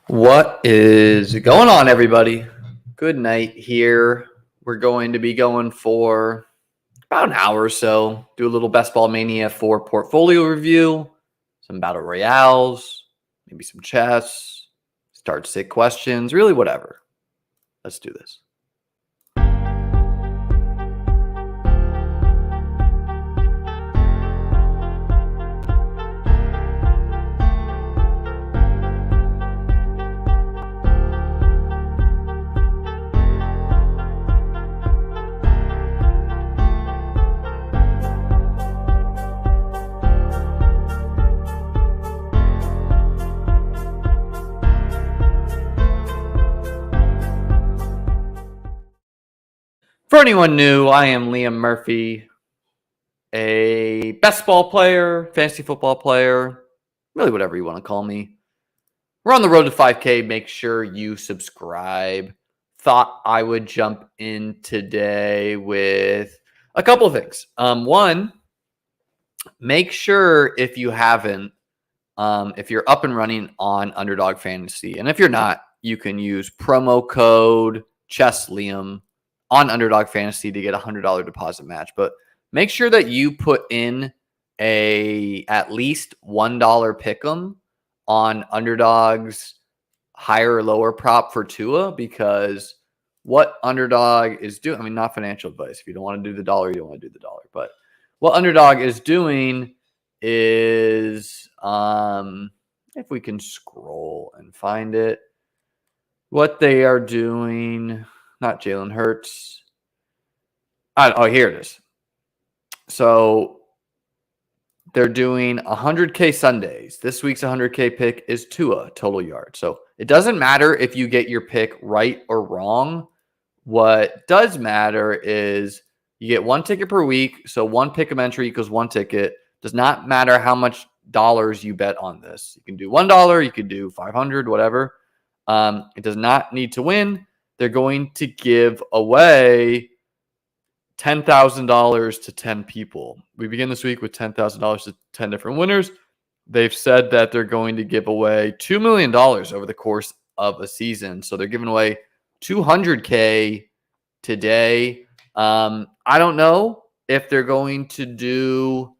What is going on, everybody? Good night here. We're going to be going for about an hour or so. Do a little Best Ball Mania 4 portfolio review, some battle royales, maybe some chess, start sit questions, really whatever. Let's do this. For anyone new, I am Liam Murphy, a best ball player, fantasy football player, really whatever you want to call me. We're on the road to 5K. Make sure you subscribe. Thought I would jump in today with a couple of things. One, make sure if you haven't, if you're up and running on Underdog Fantasy, and if you're not, you can use promo code ChessLiam on Underdog Fantasy to get a $100 deposit match. But make sure that you put in at least $1 pick'em on Underdog's higher or lower prop for Tua, because what Underdog is doing, I mean, not financial advice. If you don't want to do the dollar, you don't want to do the dollar. But what Underdog is doing is, if we can scroll and find it, what they are doing, not Jalen Hurts. Oh, here it is. So they're doing 100K Sundays. This week's 100K pick is Tua total yards. So it doesn't matter if you get your pick right or wrong. What does matter is you get one ticket per week. So one pick'em entry equals one ticket. Does not matter how much dollars you bet on this. You can do $1, you could do 500, whatever. It does not need to win. They're going to give away $10,000 to 10 people. We begin this week with $10,000 to 10 different winners. They've said that they're going to give away $2 million over the course of a season. So they're giving away $200K today. I don't know if they're going to do,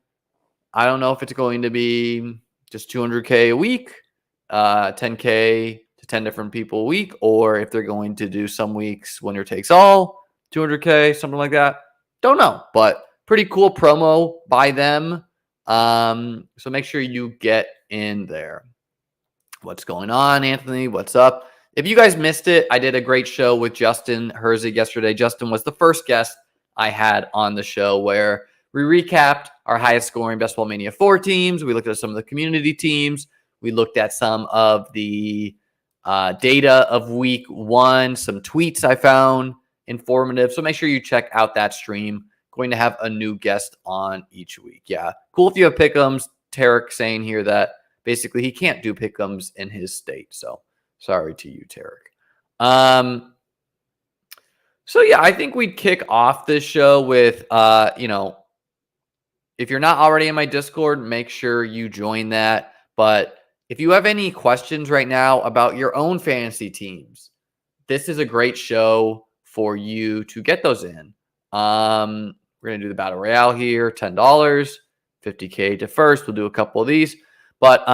I don't know if it's going to be just $200K a week, $10K to 10 different people a week, or if they're going to do some weeks winner takes all, $200K, something like that. Don't know, but pretty cool promo by them. So make sure you get in there. What's going on, Anthony? What's up? If you guys missed it, I did a great show with Justin Herzig yesterday. Justin was the first guest I had on the show where we recapped our highest scoring Best Ball Mania 4 teams. We looked at some of the community teams. We looked at some of the data of week one, some tweets I found informative. So make sure you check out that stream. Going to have a new guest on each week. Yeah, cool if you have pick'ems. Tarek saying here that basically he can't do pick'ems in his state. So sorry to you, Tarek. So yeah, I think we'd kick off this show with, if you're not already in my Discord, make sure you join that. But if you have any questions right now about your own fantasy teams, this is a great show for you to get those in. We're going to do the Battle Royale here, $10, $50K to first. We'll do a couple of these. But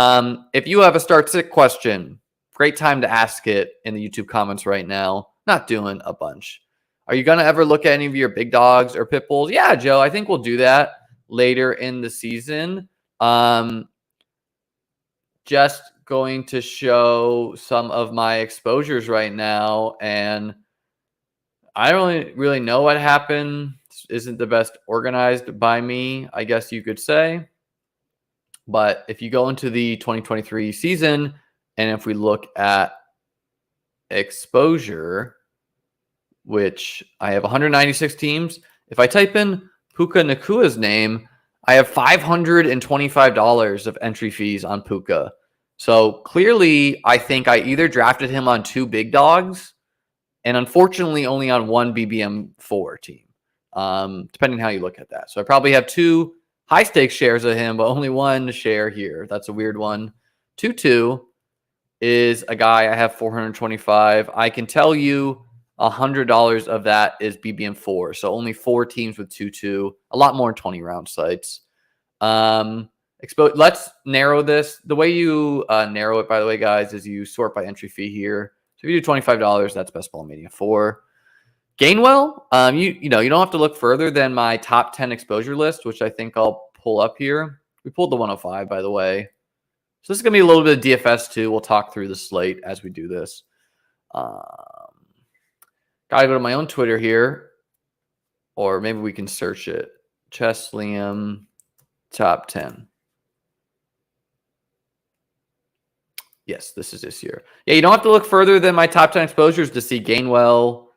if you have a start sit question, great time to ask it in the YouTube comments right now. Not doing a bunch. Are you going to ever look at any of your big dogs or pit bulls? Yeah, Joe, I think we'll do that later in the season. Just going to show some of my exposures right now, and I don't really know what happened. This isn't the best organized by me, I guess you could say. But if you go into the 2023 season, and if we look at exposure, which I have 196 teams, if I type in Puka Nakua's name, I have $525 of entry fees on Puka. So clearly, I think I either drafted him on 2 big dogs and unfortunately only on 1 BBM4 team, depending how you look at that. So I probably have 2 high stakes shares of him, but only 1 share here. That's a weird one. 2-2 is a guy I have 425. I can tell you $100 of that is BBM4. So only 4 teams with 2-2, a lot more 20 round sites. Let's narrow this. The way you narrow it, by the way, guys, is you sort by entry fee here. So if you do $25, that's Best Ball Mania 4. Gainwell, you don't have to look further than my top 10 exposure list, which I think I'll pull up here. We pulled the 105, by the way. So this is going to be a little bit of DFS too. We'll talk through the slate as we do this. Got to go to my own Twitter here, or maybe we can search it. Chess Liam top 10. Yes, this is this year. Yeah, you don't have to look further than my top 10 exposures to see Gainwell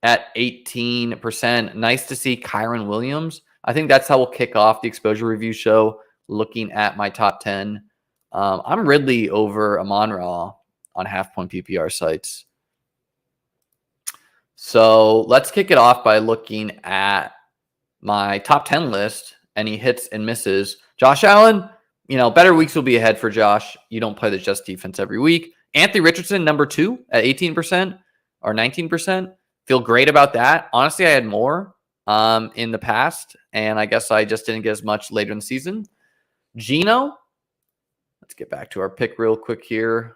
at 18%. Nice to see Kyron Williams. I think that's how we'll kick off the exposure review show, looking at my top 10. I'm Ridley over Amon-Ra on half-point PPR sites. So let's kick it off by looking at my top 10 list, any hits and misses. Josh Allen, better weeks will be ahead for Josh. You don't play the Jets defense every week. Anthony Richardson, number 2 at 18% or 19%. Feel great about that. Honestly, I had more in the past, and I guess I just didn't get as much later in the season. Geno, let's get back to our pick real quick here.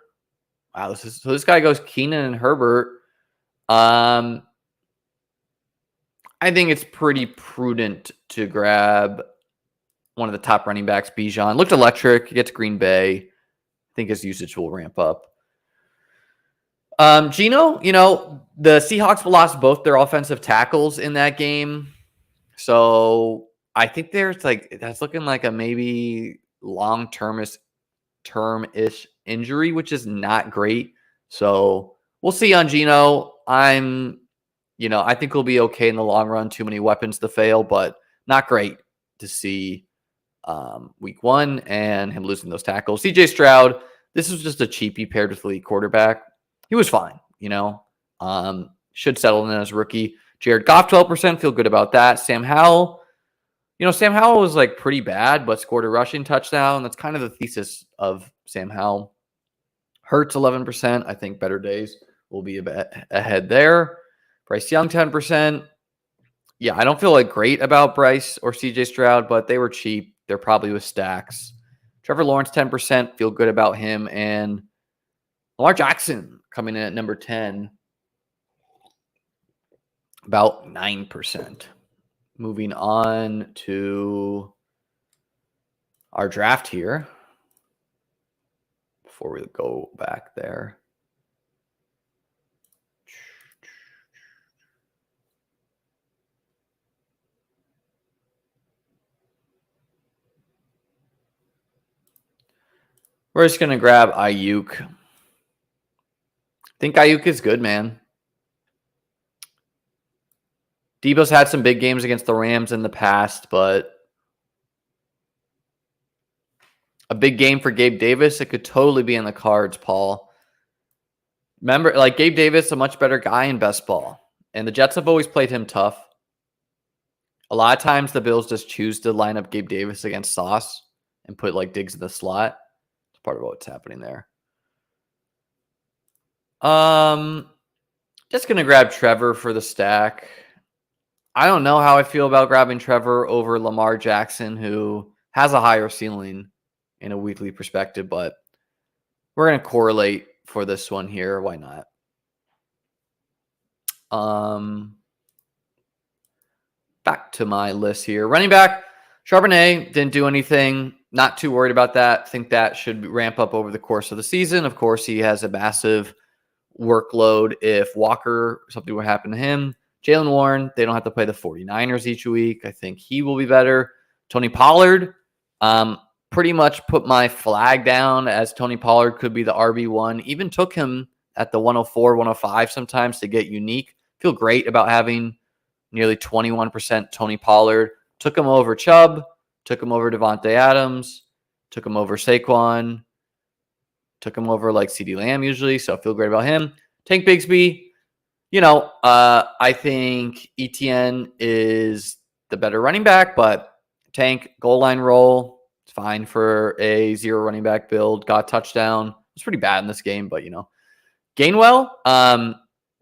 Wow, this guy goes Keenan and Herbert. I think it's pretty prudent to grab one of the top running backs, Bijan. Looked electric. He gets Green Bay. I think his usage will ramp up. Geno, the Seahawks lost both their offensive tackles in that game. So I think that's looking like a maybe long-term-ish injury, which is not great. So we'll see on Geno. I think we'll be okay in the long run. Too many weapons to fail, but not great to see week 1 and him losing those tackles. CJ Stroud, this was just a cheapie paired with the lead quarterback. He was fine, should settle in as a rookie. Jared Goff, 12%, feel good about that. Sam Howell, Sam Howell was pretty bad, but scored a rushing touchdown. That's kind of the thesis of Sam Howell. Hurts, 11%. I think better days will be a bit ahead there. Bryce Young, 10%. Yeah, I don't feel great about Bryce or CJ Stroud, but they were cheap. They're probably with stacks. Trevor Lawrence, 10%. Feel good about him. And Lamar Jackson coming in at number 10. About 9%. Moving on to our draft here. Before we go back there. We're just going to grab Ayuk. I think Ayuk is good, man. Debo's had some big games against the Rams in the past, but a big game for Gabe Davis, it could totally be in the cards, Paul. Remember, Gabe Davis, a much better guy in best ball. And the Jets have always played him tough. A lot of times the Bills just choose to line up Gabe Davis against Sauce and put Diggs in the slot. It's part of what's happening there. Just going to grab Trevor for the stack. I don't know how I feel about grabbing Trevor over Lamar Jackson, who has a higher ceiling in a weekly perspective, but we're going to correlate for this one here. Why not? Back to my list here. Running back, Charbonnet didn't do anything. Not too worried about that. Think that should ramp up over the course of the season. Of course, he has a massive workload if something would happen to him. Jaylen Warren, they don't have to play the 49ers each week. I think he will be better. Tony Pollard, pretty much put my flag down as Tony Pollard could be the RB1. Even took him at the 104, 105 sometimes to get unique. Feel great about having nearly 21% Tony Pollard. Took him over Chubb. Took him over Devontae Adams. Took him over Saquon. Took him over CeeDee Lamb usually, so I feel great about him. Tank Bigsby, I think ETN is the better running back, but Tank, goal line roll, it's fine for a 0 running back build. Got touchdown. was pretty bad in this game, but Gainwell,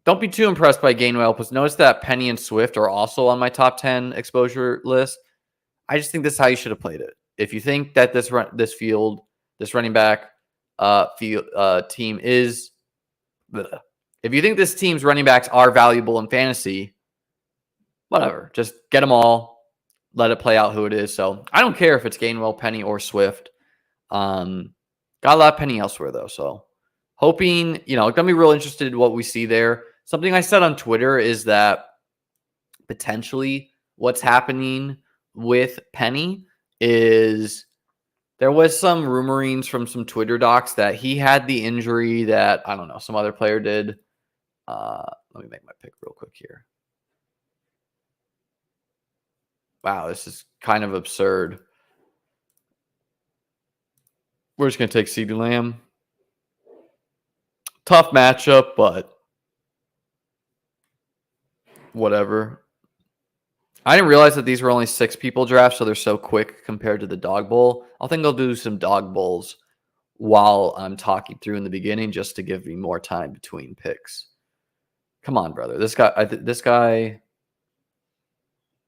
don't be too impressed by Gainwell, because notice that Penny and Swift are also on my top 10 exposure list. I just think this is how you should have played it. If you think that this running back team is, if you think this team's running backs are valuable in fantasy, whatever, just get them all, let it play out who it is. So I don't care if it's Gainwell, Penny, or Swift. Got a lot of Penny elsewhere though, so hoping, gonna be real interested in what we see there. Something I said on Twitter is that potentially what's happening with Penny is there was some rumorings from some Twitter docs that he had the injury that, I don't know, some other player did. Let me make my pick real quick here. Wow, this is kind of absurd. We're just going to take CeeDee Lamb. Tough matchup, but whatever. I didn't realize that these were only 6 people drafts, so they're so quick compared to the Dog Bowl. I think I'll do some Dog Bowls while I'm talking through in the beginning, just to give me more time between picks. Come on, brother. This guy,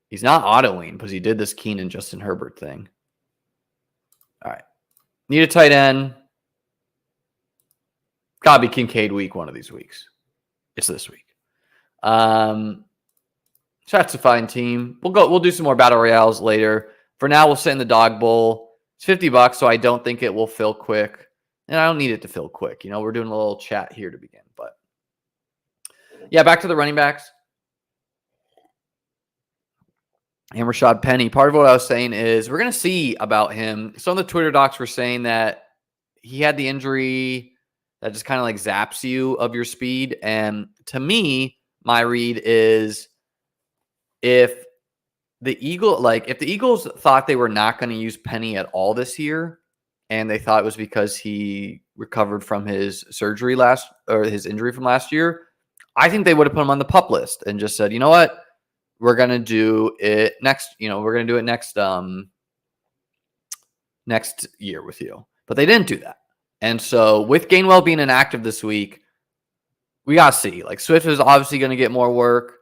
he's not autoing because he did this Keenan Justin Herbert thing. All right. Need a tight end. Gotta be Kincaid week one of these weeks. It's this week. That's a fine team. We'll do some more battle royales later. For now, we'll sit in the Dog Bowl. It's $50, so I don't think it will fill quick. And I don't need it to fill quick. We're doing a little chat here to begin. But yeah, back to the running backs. And Rashad Penny. Part of what I was saying is we're going to see about him. Some of the Twitter docs were saying that he had the injury that just kind of like zaps you of your speed. And to me, my read is if the Eagles thought they were not going to use Penny at all this year, and they thought it was because he recovered from his his injury from last year, I think they would have put him on the PUP list and just said, you know what? We're going to do it next, we're going to do it next year with you. But they didn't do that. And so with Gainwell being inactive this week, we got to see. Like, Swift is obviously going to get more work.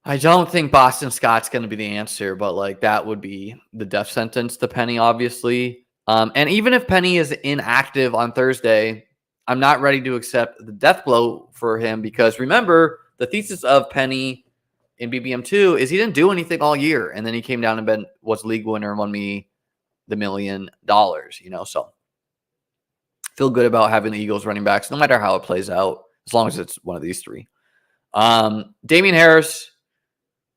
I don't think Boston Scott's going to be the answer, but like that would be the death sentence to Penny, obviously. And even if Penny is inactive on Thursday, I'm not ready to accept the death blow for him, because remember, the thesis of Penny in BBM2 is he didn't do anything all year, and then he came down and was league winner and won me the $1 million, so feel good about having the Eagles running backs, no matter how it plays out, as long as it's one of these 3. Damian Harris,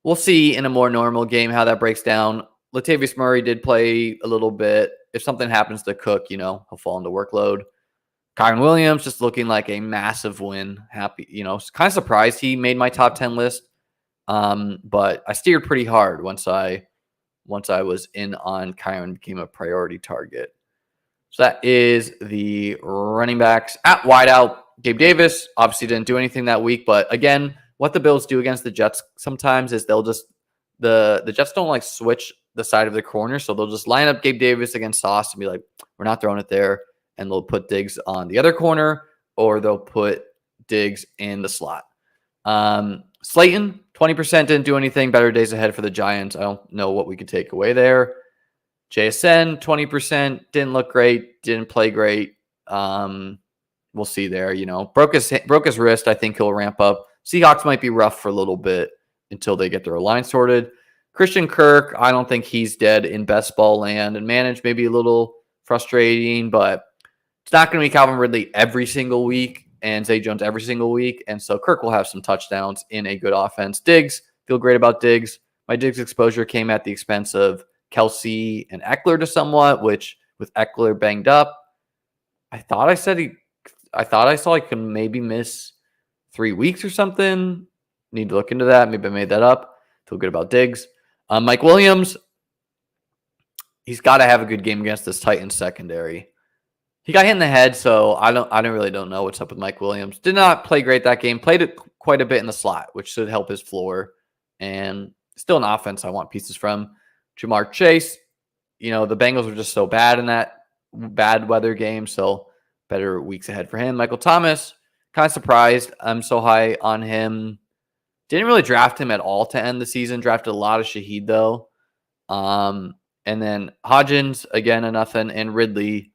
we'll see in a more normal game how that breaks down. Latavius Murray did play a little bit. If something happens to Cook, he'll fall into workload. Kyron Williams just looking like a massive win. Happy, kind of surprised he made my top 10 list. But I steered pretty hard once I was in on Kyron, became a priority target. So that is the running backs. At wideout, Gabe Davis obviously didn't do anything that week, but again, what the Bills do against the Jets sometimes is they'll just the Jets don't like switch the side of the corner, so they'll just line up Gabe Davis against Sauce and be like, we're not throwing it there, and they'll put Diggs on the other corner, or they'll put Diggs in the slot. Slayton, 20% didn't do anything. Better days ahead for the Giants. I don't know what we could take away there. JSN, 20%, didn't look great, didn't play great. We'll see there. Broke his wrist. I think he'll ramp up. Seahawks might be rough for a little bit until they get their line sorted. Christian Kirk, I don't think he's dead in best ball land, and managed maybe a little frustrating, but it's not going to be Calvin Ridley every single week and Zay Jones every single week. And so Kirk will have some touchdowns in a good offense. Diggs, feel great about Diggs. My Diggs exposure came at the expense of Kelsey and Eckler to somewhat, which with Eckler banged up, I thought I saw he could maybe miss 3 weeks or something. Need to look into that. Maybe I made that up. Feel good about Diggs. Mike Williams, he's got to have a good game against this Titans secondary. He got hit in the head, so I really don't know what's up with Mike Williams. Did not play great that game. Played it quite a bit in the slot, which should help his floor. And still an offense I want pieces from. Jamar Chase, the Bengals were just so bad in that bad weather game, so better weeks ahead for him. Michael Thomas, kind of surprised I'm so high on him. Didn't really draft him at all to end the season. Drafted a lot of Shaheed, though. And then Hodgins, again, a nothing. And Ridley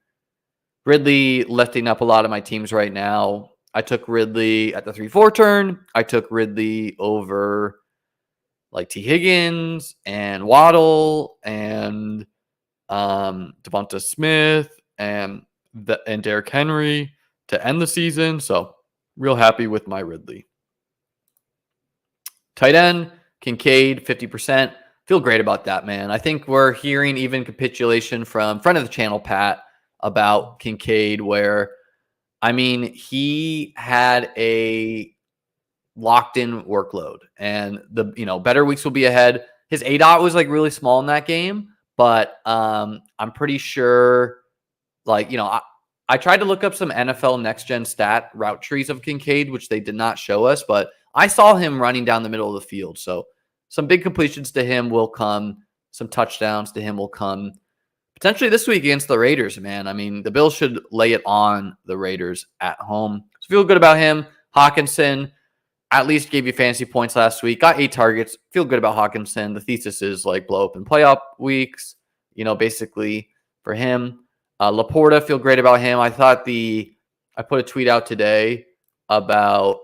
lifting up a lot of my teams right now. I took Ridley at the 3-4 turn. I took Ridley over like T. Higgins and Waddle and Devonta Smith and Derrick Henry to end the season. So real happy with my Ridley. Tight end, Kincaid, 50%. Feel great about that, man. I think we're hearing even capitulation from friend of the channel, Pat, about Kincaid, where, I mean, he had a locked-in workload, and the better weeks will be ahead. His ADOT was like really small in that game, but I'm pretty sure, like, I tried to look up some NFL next-gen stat route trees of Kincaid, which they did not show us, but I saw him running down the middle of the field. So some big completions to him will come. Some touchdowns to him will come. Potentially this week against the Raiders, man. I mean, the Bills should lay it on the Raiders at home. So feel good about him. Hawkinson at least gave you fantasy points last week. Got 8 targets. Feel good about Hawkinson. The thesis is like blow up in playoff weeks, basically for him. Laporta, feel great about him. I put a tweet out today about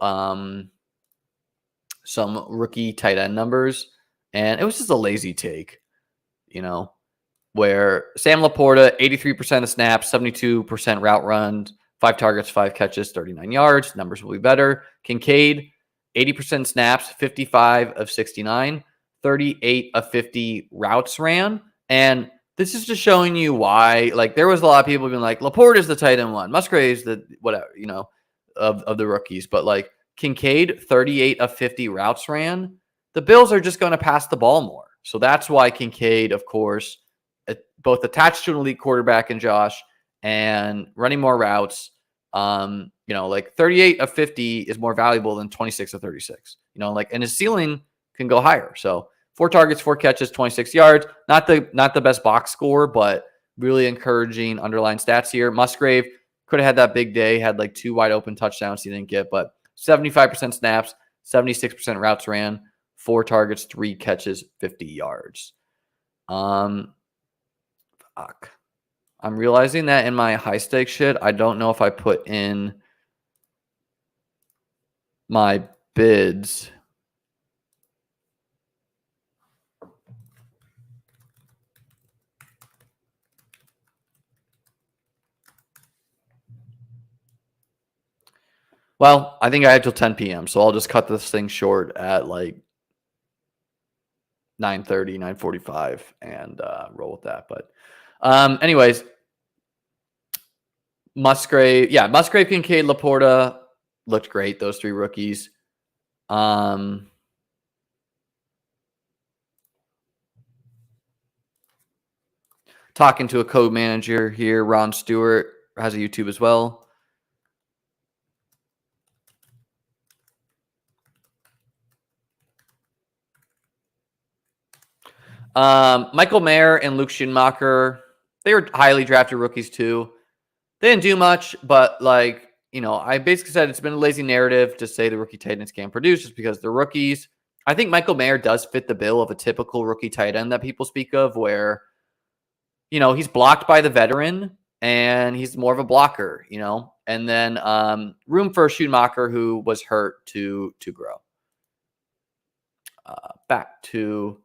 some rookie tight end numbers, and it was just a lazy take, where Sam Laporta, 83% of snaps, 72% route runs, 5 targets, 5 catches, 39 yards. Numbers will be better. Kincaid, 80% snaps, 55 of 69, 38 of 50 routes ran. And this is just showing you why, like, there was a lot of people being like, Laporta is the tight end one, Musgrave's the whatever, of the rookies. But like Kincaid, 38 of 50 routes ran. The Bills are just going to pass the ball more. So that's why Kincaid, of course, both attached to an elite quarterback in Josh and running more routes. Like 38 of 50 is more valuable than 26 of 36. And his ceiling can go higher. So 4 targets, 4 catches, 26 yards. Not the best box score, but really encouraging underlying stats here. Musgrave could have had that big day, had like 2 wide open touchdowns he didn't get, but 75% snaps, 76% routes ran, 4 targets, 3 catches, 50 yards. Fuck. I'm realizing that in my high stakes shit, I don't know if I put in my bids. Well, I think I have till 10 p.m., so I'll just cut this thing short at like 9:30, 9:45 and roll with that. But anyways, Musgrave, Kincaid, Laporta looked great, those 3 rookies. Talking to a code manager here, Ron Stewart has a YouTube as well. Michael Mayer and Luke Schumacher, they were highly drafted rookies too. They didn't do much, but like, I basically said it's been a lazy narrative to say the rookie tight ends can't produce just because they're rookies. I think Michael Mayer does fit the bill of a typical rookie tight end that people speak of, where, he's blocked by the veteran and he's more of a blocker, and then room for Schumacher, who was hurt to grow. Back to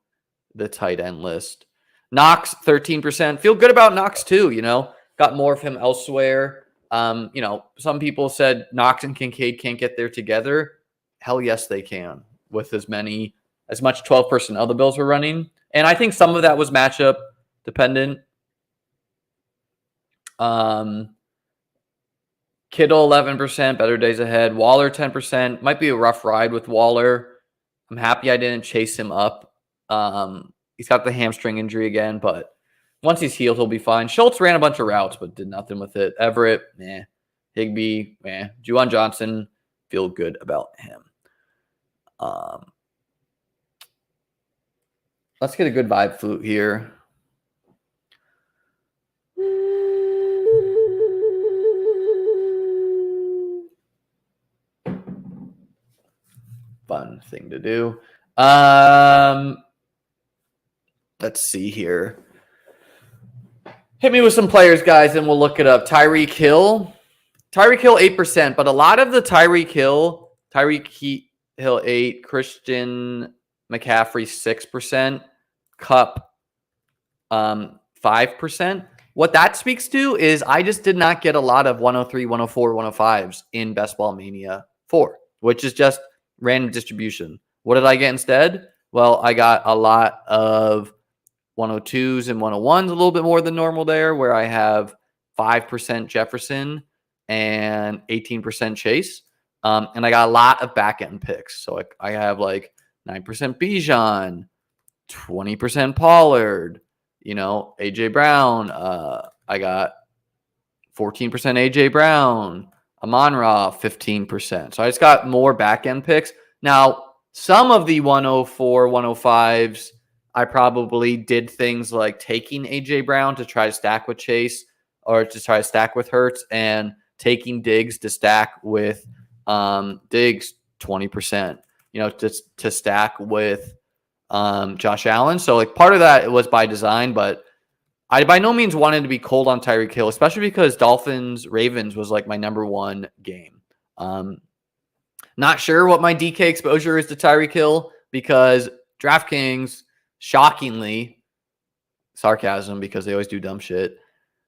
the tight end list. Knox, 13%. Feel good about Knox too, got more of him elsewhere. Some people said Knox and Kincaid can't get there together. Hell yes, they can, with as much 12 personnel the Bills were running. And I think some of that was matchup dependent. Kittle, 11%, better days ahead. Waller, 10%. Might be a rough ride with Waller. I'm happy I didn't chase him up. He's got the hamstring injury again, but once he's healed, he'll be fine. Schultz ran a bunch of routes, but did nothing with it. Everett, meh. Higbee, meh. Juwan Johnson, feel good about him. Let's get a good vibe flute here. fun thing to do. Let's see here. Hit me with some players, guys, and we'll look it up. Tyreek Hill 8%, but a lot of the Tyreek Hill 8, Christian McCaffrey 6%, Cup 5%. What that speaks to is I just did not get a lot of 103, 104, 105s in Best Ball Mania 4, which is just random distribution. What did I get instead? Well, I got a lot of 102s and 101s, a little bit more than normal there, where I have 5% Jefferson and 18% Chase. And I got a lot of back end picks. So I have like 9% Bijan, 20% Pollard, AJ Brown. I got 14% AJ Brown, Amon-Ra, 15%. So I just got more back end picks. Now, some of the 104, 105s, I probably did things like taking AJ Brown to try to stack with Chase or to try to stack with Hurts, and taking Diggs to stack with Diggs 20%, to stack with Josh Allen. So like part of that was by design, but I by no means wanted to be cold on Tyreek Hill, especially because Dolphins-Ravens was like my number one game. Not sure what my DK exposure is to Tyreek Hill, because DraftKings, shockingly, sarcasm because they always do dumb shit,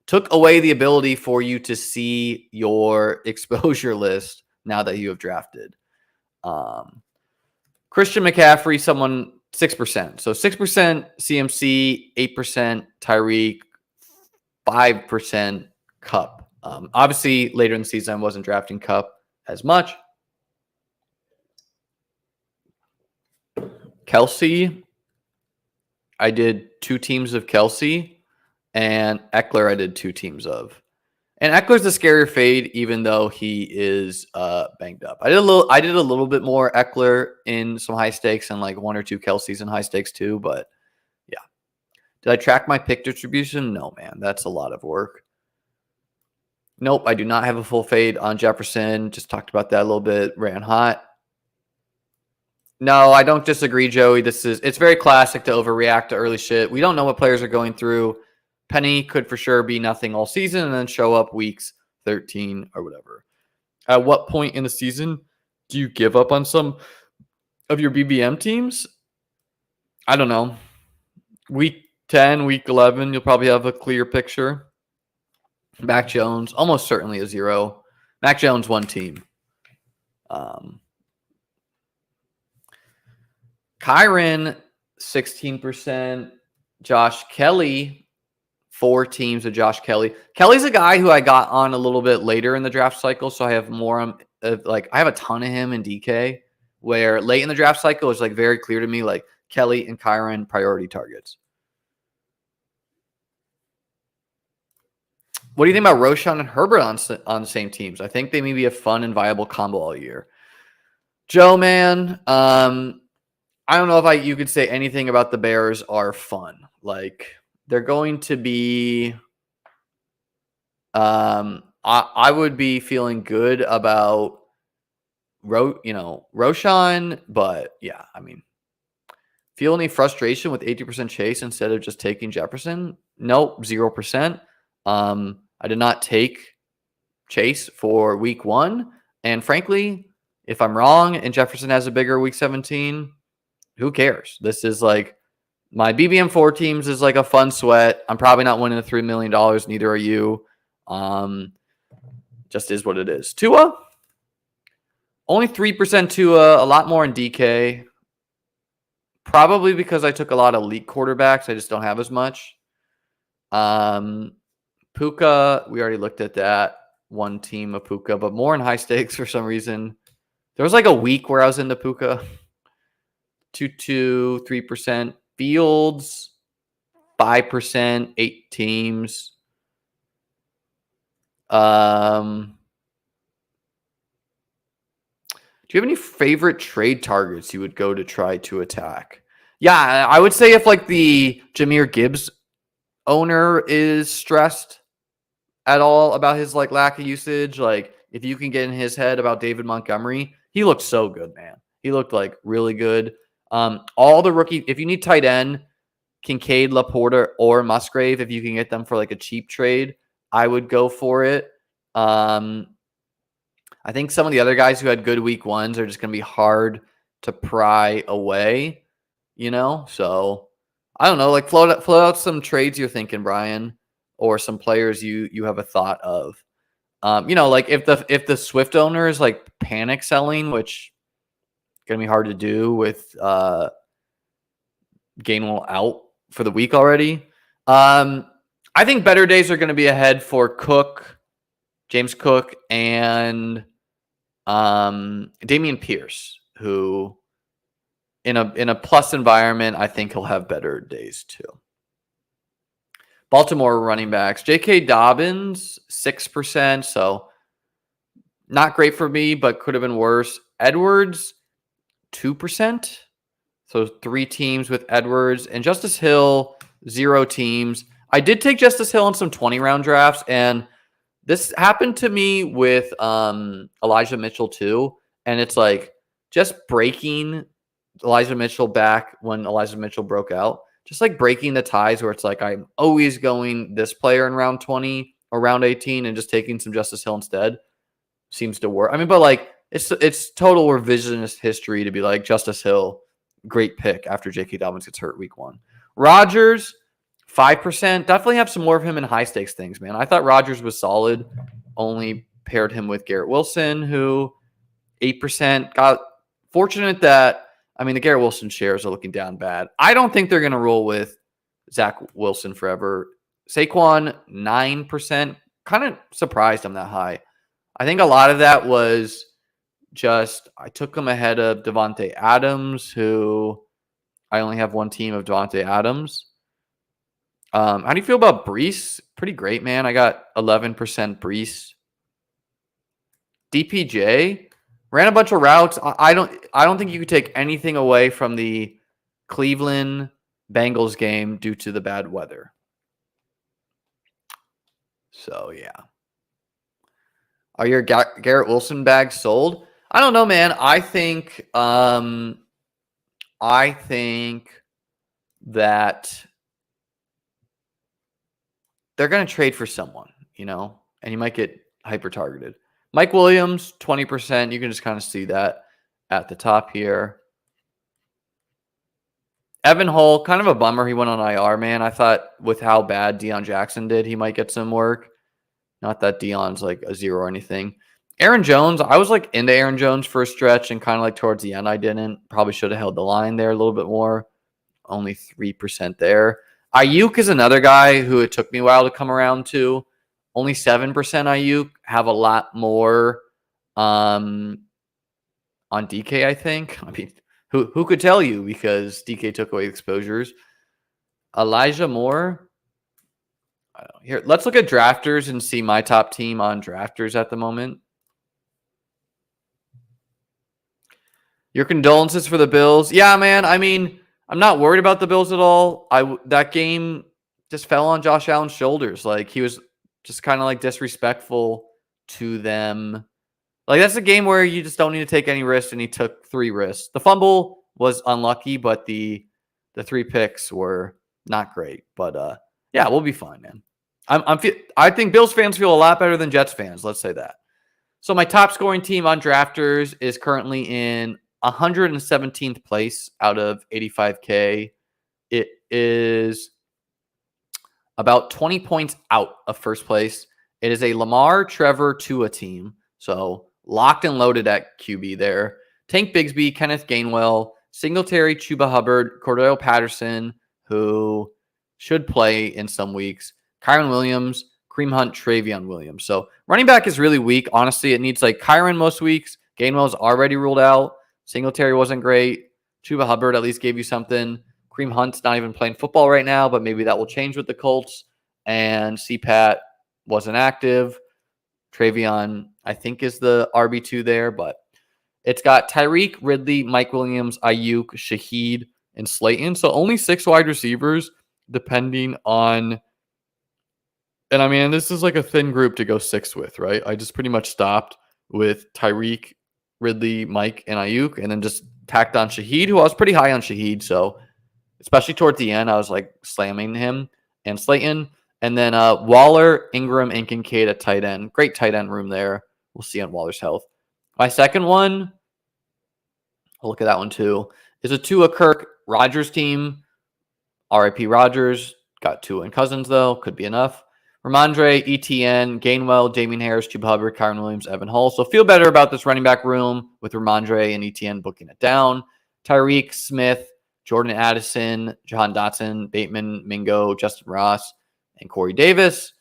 took away the ability for you to see your exposure list now that you have drafted. Christian McCaffrey, 6%. So 6% CMC, 8% Tyreek, 5% Cup. Obviously, later in the season, I wasn't drafting Cup as much. Kelsey, I did 2 teams of Kelsey, and Eckler I did 2 teams of. And Eckler's the scarier fade, even though he is banged up. I did a little bit more Eckler in some high stakes, and like 1 or 2 Kelseys in high stakes too. But yeah, did I track my pick distribution? No, man, that's a lot of work. Nope, I do not have a full fade on Jefferson. Just talked about that a little bit. Ran hot. No, I don't disagree, Joey. It's very classic to overreact to early shit. We don't know what players are going through. Penny could for sure be nothing all season and then show up weeks 13 or whatever. At what point in the season do you give up on some of your BBM teams? I don't know. Week 10, week 11, you'll probably have a clear picture. Mac Jones, almost certainly a 0. Mac Jones, 1 team. Kyron, 16%. Josh Kelly, 4 teams of Josh Kelly. Kelly's a guy who I got on a little bit later in the draft cycle, so I have more I have a ton of him in DK, where late in the draft cycle it's like very clear to me, like Kelly and Kyron priority targets. What do you think about Roschon and Herbert on the same teams? I think they may be a fun and viable combo all year. Joe, man, I don't know if you could say anything about the Bears are fun. Like, they're going to be I would be feeling good about Roschon, but yeah, I mean, feel any frustration with 80% Chase instead of just taking Jefferson? Nope, 0%. I did not take Chase for week 1, and frankly, if I'm wrong and Jefferson has a bigger week 17, who cares? This is like my BBM4 teams is like a fun sweat. I'm probably not winning the $3 million. Neither are you. Just is what it is. Tua, only 3% Tua, a lot more in DK. Probably because I took a lot of elite quarterbacks. I just don't have as much. Puka, we already looked at that. 1 team of Puka, but more in high stakes for some reason. There was like a week where I was into Puka. 2, 3%. Fields, 5%, 8 teams. Do you have any favorite trade targets you would go to try to attack? Yeah, I would say if like the Jahmyr Gibbs owner is stressed at all about his like lack of usage, like if you can get in his head about David Montgomery, he looks so good, man. He looked like really good. All the rookie, if you need tight end, Kincaid, Laporta, or Musgrave, if you can get them for like a cheap trade, I would go for it. I think some of the other guys who had good week ones are just going to be hard to pry away, So I don't know, like float out some trades you're thinking, Brian, or some players you have a thought of. Like if the Swift owner is like panic selling, which is going to be hard to do with Gainwell out for the week already. I think better days are going to be ahead for Cook, James Cook, and Dameon Pierce, who in a plus environment, I think he'll have better days too. Baltimore running backs, J.K. Dobbins, 6%, so not great for me, but could have been worse. Edwards, 2%. So 3 teams with Edwards, and Justice Hill, 0 teams. I did take Justice Hill in some 20-round drafts, and this happened to me with Elijah Mitchell too. And it's like just breaking Elijah Mitchell back when Elijah Mitchell broke out. Just like breaking the ties where it's like I'm always going this player in round 20 or round 18 and just taking some Justice Hill instead seems to work. I mean, but like it's total revisionist history to be like Justice Hill, great pick after J.K. Dobbins gets hurt week 1. Rodgers, 5%. Definitely have some more of him in high stakes things, man. I thought Rodgers was solid. Only paired him with Garrett Wilson, who 8%. Got fortunate that, the Garrett Wilson shares are looking down bad. I don't think they're going to roll with Zach Wilson forever. Saquon, 9%. Kind of surprised I'm that high. I think a lot of that was just I took him ahead of Devontae Adams, who I only have one team of Devontae Adams. How do you feel about Brees? Pretty great, man. I got 11% Brees. DPJ ran a bunch of routes. I don't think you could take anything away from the Cleveland Bengals game due to the bad weather. So yeah. Are your Garrett Wilson bags sold? I don't know, man. I think that they're going to trade for someone, and you might get hyper targeted. Mike Williams, 20%. You can just kind of see that at the top here. Evan Hull, kind of a bummer he went on IR, man. I thought with how bad Deion Jackson did, he might get some work. Not that Deion's like a 0 or anything. Aaron Jones, I was like into Aaron Jones for a stretch, and kind of like towards the end I didn't. Probably should have held the line there a little bit more. Only 3% there. Ayuk is another guy who it took me a while to come around to. Only 7% Ayuk. Have a lot more on DK, I think. Who could tell you, because DK took away exposures. Elijah Moore. I don't know. Here, let's look at drafters and see my top team on drafters at the moment. Your condolences for the Bills. Yeah, man. I'm not worried about the Bills at all. That game just fell on Josh Allen's shoulders. Like, he was just kind of like disrespectful to them. Like, that's a game where you just don't need to take any risks, and he took 3 risks. The fumble was unlucky, but the 3 picks were not great. But yeah, we'll be fine, man. I think Bills fans feel a lot better than Jets fans. Let's say that. So my top scoring team on drafters is currently in 117th place out of 85K. It is about 20 points out of first place. It is a Lamar, Trevor, Tua team. So locked and loaded at QB there. Tank Bigsby, Kenneth Gainwell, Singletary, Chuba Hubbard, Cordell Patterson, who should play in some weeks, Kyron Williams, Kareem Hunt, Travion Williams. So running back is really weak. Honestly, it needs like Kyron most weeks. Gainwell's already ruled out. Singletary wasn't great. Chuba Hubbard at least gave you something. Kareem Hunt's not even playing football right now, but maybe that will change with the Colts. And CPAT wasn't active. Travion, I think, is the RB2 there, but it's got Tyreek, Ridley, Mike Williams, Ayuk, Shaheed, and Slayton. So only 6 wide receivers, depending on. And this is like a thin group to go 6 with, right? I just pretty much stopped with Tyreek, Ridley, Mike, and Ayuk, and then just tacked on Shaheed, who I was pretty high on Shaheed. So especially towards the end, I was like slamming him and Slayton. And then Waller, Ingram, and Kincaid at tight end. Great tight end room there. We'll see on Waller's health. My second one, I'll look at that one too, is a Tua Kirk Rodgers team. RIP Rodgers. Got Tua and Cousins, though. Could be enough. Ramondre, ETN, Gainwell, Damien Harris, Chuba Hubbard, Kyron Williams, Evan Hull. So feel better about this running back room with Ramondre and ETN booking it down. Tyreek, Smith, Jordan Addison, Jahan Dotson, Bateman, Mingo, Justin Ross, and Corey Davis,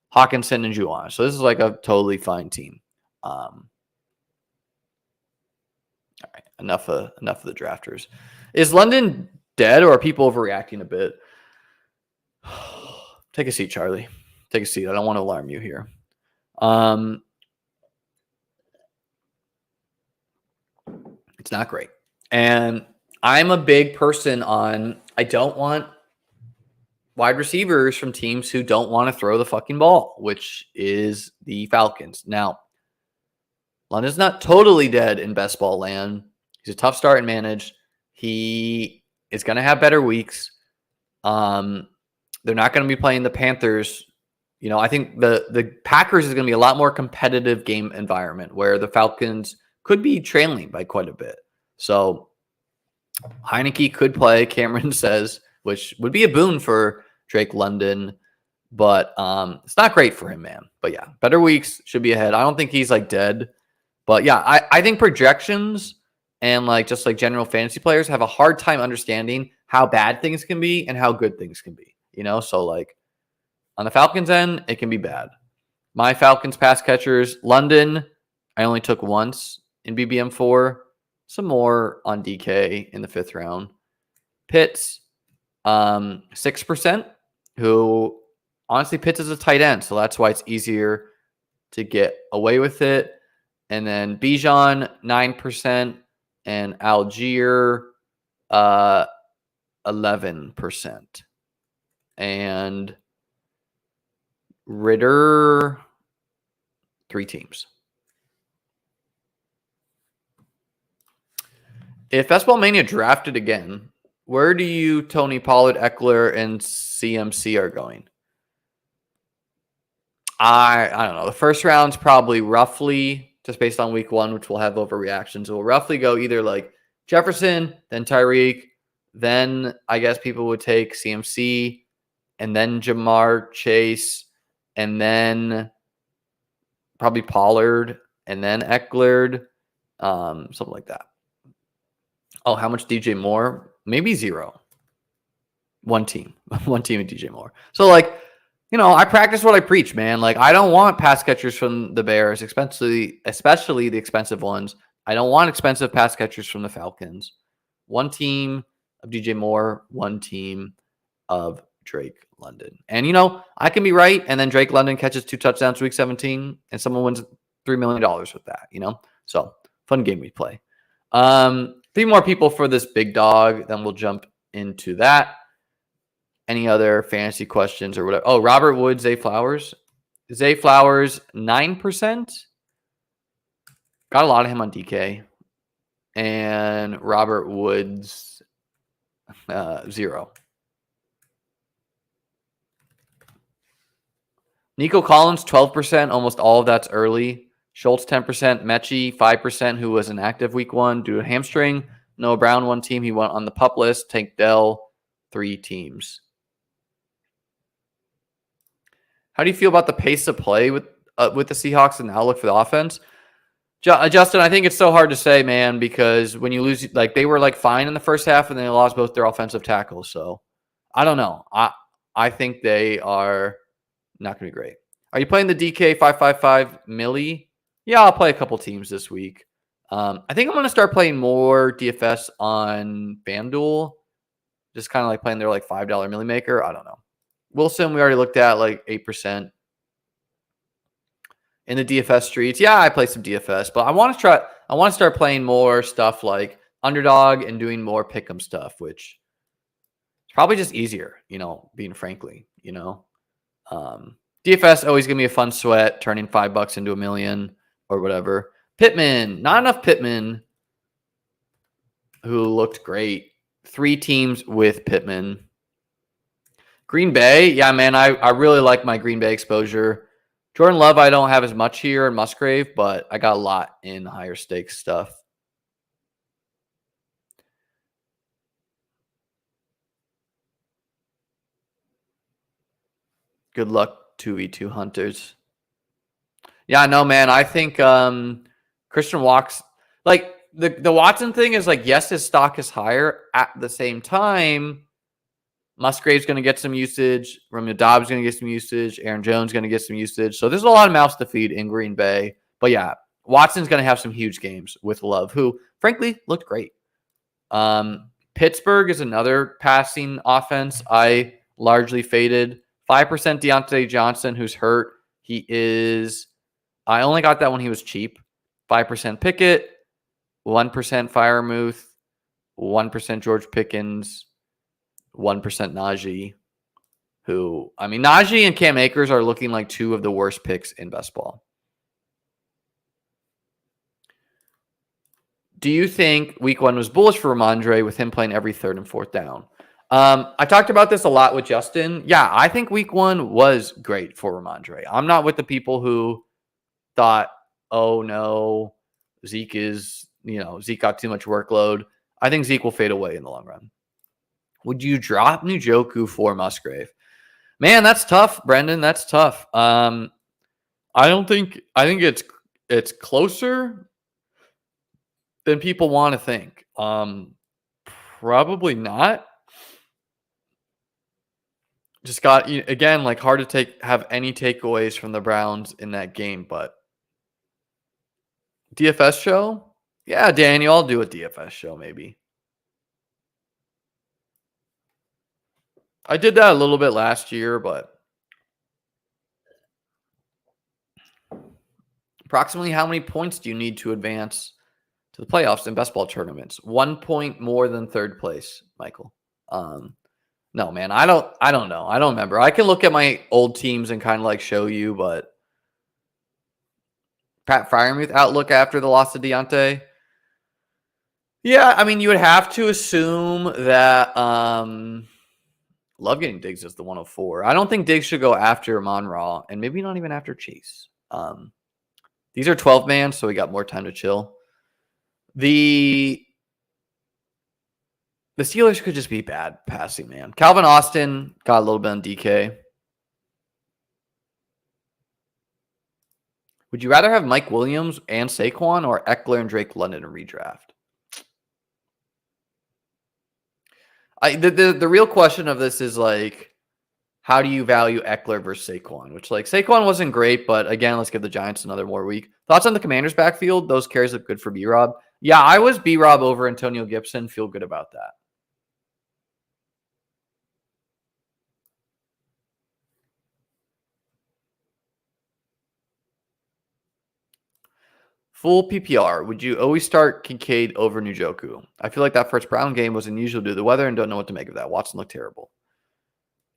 Hawkinson, and Juwan. So this is like a totally fine team. All right, enough of the drafters. Is London dead, or are people overreacting a bit? Take a seat, Charlie. Take a seat. I don't want to alarm you here. It's not great. And I'm a big person on, I don't want wide receivers from teams who don't want to throw the fucking ball, which is the Falcons. Now, London's not totally dead in best ball land. He's a tough start and manage. He is going to have better weeks. They're not going to be playing the Panthers. You know, I think the Packers is going to be a lot more competitive game environment where the Falcons could be trailing by quite a bit. So Heineke could play, Cameron says, which would be a boon for Drake London. But it's not great for him, man. But yeah, better weeks should be ahead. I don't think he's like dead. But yeah, I think projections and like just like general fantasy players have a hard time understanding how bad things can be and how good things can be. You know, so like on the Falcons end, it can be bad. My Falcons pass catchers, London, I only took once in BBM4. Some more on DK in the 5th round. Pitts, 6%, who honestly Pitts is a tight end, so that's why it's easier to get away with it. And then Bijan, 9%, and Algier, 11%. And Ritter, 3 teams. If Best Ball Mania drafted again, where do you, Tony Pollard, Eckler, and CMC are going? I don't know. The first round's probably roughly, just based on week 1, which we'll have overreactions, it will roughly go either like Jefferson, then Tyreek, then I guess people would take CMC, and then Jamar Chase, and then probably Pollard, and then Eckler, something like that. Oh, how much DJ Moore? Maybe 0. One team with DJ Moore. So like, you know, I practice what I preach, man. Like, I don't want pass catchers from the Bears, especially the expensive ones. I don't want expensive pass catchers from the Falcons. One team of DJ Moore, one team of Drake London. And, you know, I can be right, and then Drake London catches 2 touchdowns week 17, and someone wins $3 million with that, you know? So, fun game we play. 3 more people for this big dog, then we'll jump into that. Any other fantasy questions or whatever? Oh, Robert Woods, Zay Flowers. Zay Flowers, 9%. Got a lot of him on DK. And Robert Woods, 0. Nico Collins, 12%. Almost all of that's early. Schultz, 10%. Mechie, 5%, who was inactive week 1 due to hamstring. Noah Brown, 1 team. He went on the PUP list. Tank Dell, 3 teams. How do you feel about the pace of play with the Seahawks and the outlook for the offense? Justin, I think it's so hard to say, man, because when you lose, like they were like fine in the first half and then they lost both their offensive tackles. So I don't know. I think they are not going to be great. Are you playing the DK 555 Millie? Yeah, I'll play a couple teams this week. I think I'm going to start playing more DFS on FanDuel. Just kind of like playing their like $5 Millie Maker. I don't know. Wilson, we already looked at like 8%. In the DFS streets, yeah, I play some DFS, but I want to start playing more stuff like Underdog and doing more pick'em stuff, which is probably just easier, you know, being frankly, you know. DFS always give me a fun sweat, turning $5 into $1 million or whatever. Pittman, not enough Pittman. who looked great. 3 teams with Pittman. Green Bay, yeah, man, I really like my Green Bay exposure. Jordan Love, I don't have as much here in Musgrave, but I got a lot in higher stakes stuff. Good luck, 2v2 hunters. Yeah, no, man. I think Christian Walks, like the Watson thing is like, yes, his stock is higher. At the same time, Musgrave's going to get some usage. Romeo Dobbs going to get some usage. Aaron Jones going to get some usage. So there's a lot of mouths to feed in Green Bay. But yeah, Watson's going to have some huge games with Love, who frankly looked great. Pittsburgh is another passing offense I largely faded. 5% Deontay Johnson, who's hurt. I only got that when he was cheap. 5% Pickett, 1% Freiermuth, 1% George Pickens, 1% Najee. Najee and Cam Akers are looking like 2 of the worst picks in best ball. Do you think week 1 was bullish for Ramondre with him playing every 3rd and 4th down? I talked about this a lot with Justin. Yeah, I think week 1 was great for Ramondre. I'm not with the people who thought, oh no, Zeke got too much workload. I think Zeke will fade away in the long run. Would you drop Njoku for Musgrave? Man, that's tough, Brendan. That's tough. I think it's closer than people want to think. Probably not. Just got, again, like, hard to have any takeaways from the Browns in that game, but DFS show? Yeah, Daniel, I'll do a DFS show maybe. I did that a little bit last year, but approximately how many points do you need to advance to the playoffs in best ball tournaments? 1 point more than 3rd place, Michael. No, man, I don't know. I don't remember. I can look at my old teams and kind of like show you, but Pat Freiermuth outlook after the loss to Deontay. Yeah, you would have to assume that Love getting Diggs is the 104. I don't think Diggs should go after Monra, and maybe not even after Chase. These are 12 man, so we got more time to chill. The Steelers could just be bad passing, man. Calvin Austin got a little bit on DK. Would you rather have Mike Williams and Saquon or Eckler and Drake London in redraft? The real question of this is like, how do you value Eckler versus Saquon? Which, like, Saquon wasn't great, but again, let's give the Giants another more week. Thoughts on the Commanders' backfield? Those carries look good for B-Rob. Yeah, I was B-Rob over Antonio Gibson. Feel good about that. Full PPR. Would you always start Kincaid over Njoku? I feel like that first Brown game was unusual due to the weather and don't know what to make of that. Watson looked terrible.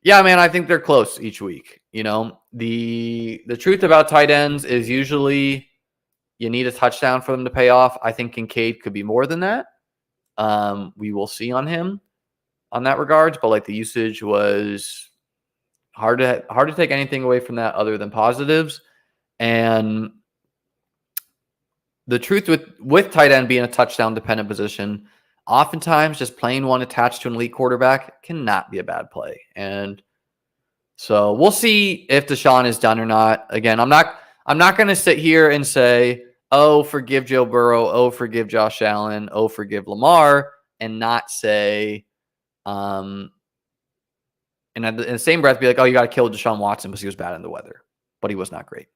Yeah, man, I think they're close each week. The truth about tight ends is usually you need a touchdown for them to pay off. I think Kincaid could be more than that. We will see on him on that regards, but like the usage was hard to take anything away from that other than positives. And the truth with tight end being a touchdown dependent position, oftentimes just playing one attached to an elite quarterback cannot be a bad play. And so we'll see if Deshaun is done or not. Again, I'm not going to sit here and say, oh, forgive Joe Burrow, oh, forgive Josh Allen, oh, forgive Lamar, and not say, and in the same breath be like, oh, you got to kill Deshaun Watson because he was bad in the weather, but he was not great.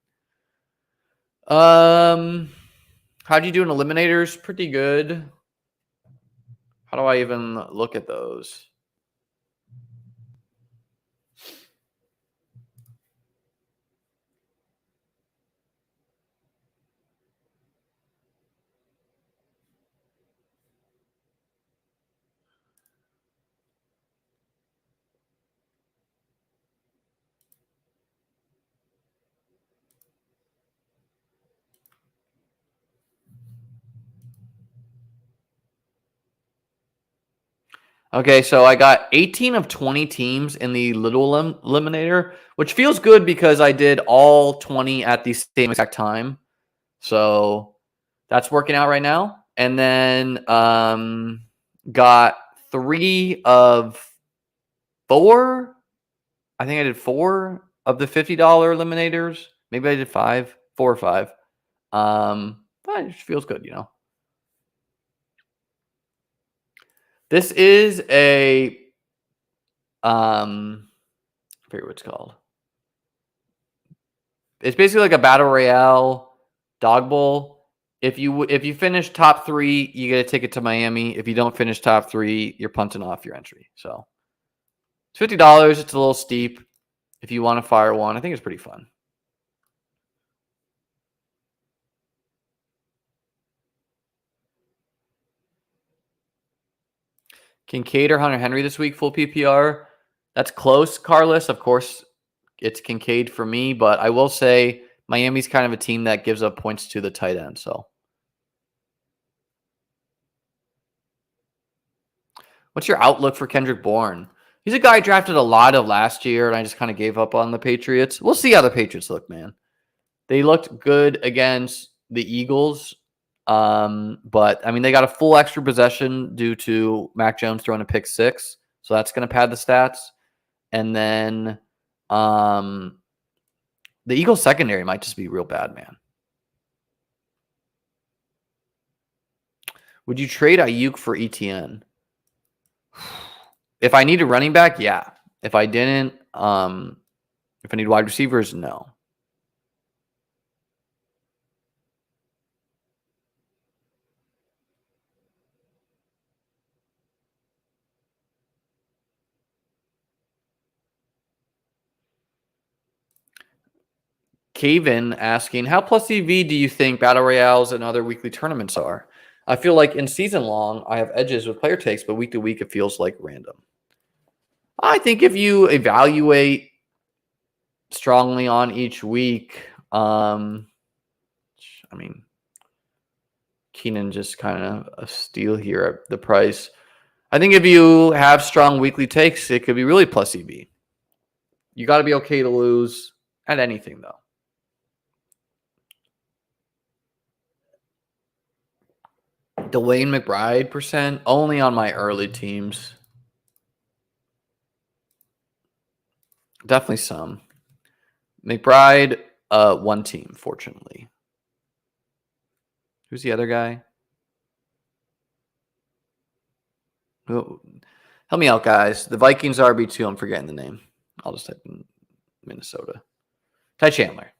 How do you do in eliminators? Pretty good. How do I even look at those? Okay, so I got 18 of 20 teams in the little eliminator, which feels good because I did all 20 at the same exact time. So that's working out right now. And then got 3 of 4. I think I did 4 of the $50 eliminators. Maybe I did 5, 4 or 5. But it just feels good, you know. This is a I forget what it's called. It's basically like a battle royale dog bowl. If you finish top 3, you get a ticket to Miami. If you don't finish top 3, you're punting off your entry. So it's $50. It's a little steep. If you want to fire one, I think it's pretty fun. Kincaid or Hunter Henry this week, full PPR. That's close, Carlos. Of course, it's Kincaid for me, but I will say Miami's kind of a team that gives up points to the tight end. So, what's your outlook for Kendrick Bourne? He's a guy I drafted a lot of last year, and I just kind of gave up on the Patriots. We'll see how the Patriots look, man. They looked good against the Eagles, but I mean they got a full extra possession due to Mac Jones throwing a pick 6, so that's going to pad the stats. And then the Eagles secondary might just be real bad, man. Would you trade Ayuk for ETN? If I need a running back, yeah. If I didn't, if I need wide receivers, no. Caven asking, how plus EV do you think Battle Royales and other weekly tournaments are? I feel like in season long, I have edges with player takes, but week to week, it feels like random. I think if you evaluate strongly on each week, I mean, Keenan just kind of a steal here at the price. I think if you have strong weekly takes, it could be really plus EV. You got to be okay to lose at anything, though. Dwayne McBride percent only on my early teams. Definitely some. McBride, one team, fortunately. Who's the other guy? Oh, help me out, guys. The Vikings RB2. I'm forgetting the name. I'll just type in Minnesota. Ty Chandler.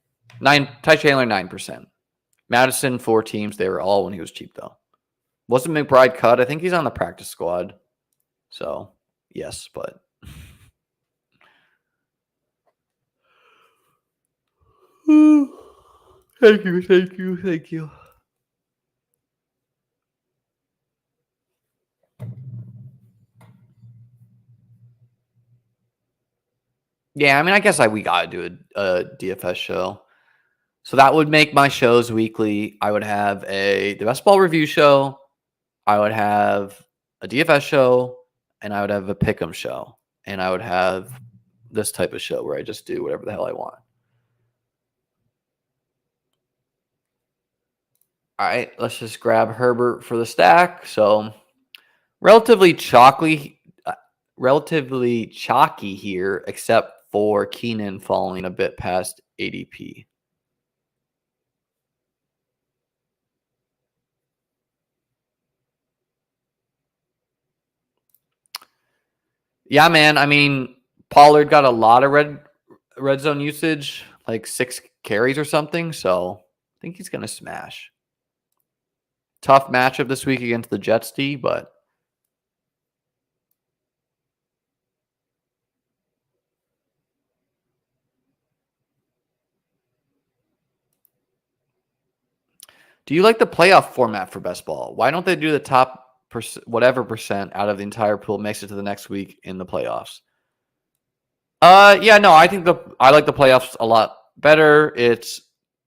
Ty Chandler, 9%. Madison, 4 teams. They were all when he was cheap, though. Wasn't McBride cut? I think he's on the practice squad. So, yes, but. Thank you. Yeah, I mean, I guess we got to do a DFS show. So that would make my shows weekly. I would have the best ball review show. I would have a DFS show, and I would have a pick'em show, and I would have this type of show where I just do whatever the hell I want. All right, let's just grab Herbert for the stack. So relatively chalky here, except for Keenan falling a bit past ADP. Yeah, man. I mean, Pollard got a lot of red zone usage, like 6 carries or something. So I think he's going to smash. Tough matchup this week against the Jets D, but do you like the playoff format for best ball? Why don't they do the top whatever percent out of the entire pool makes it to the next week in the playoffs? Yeah, no, I like the playoffs a lot better. It's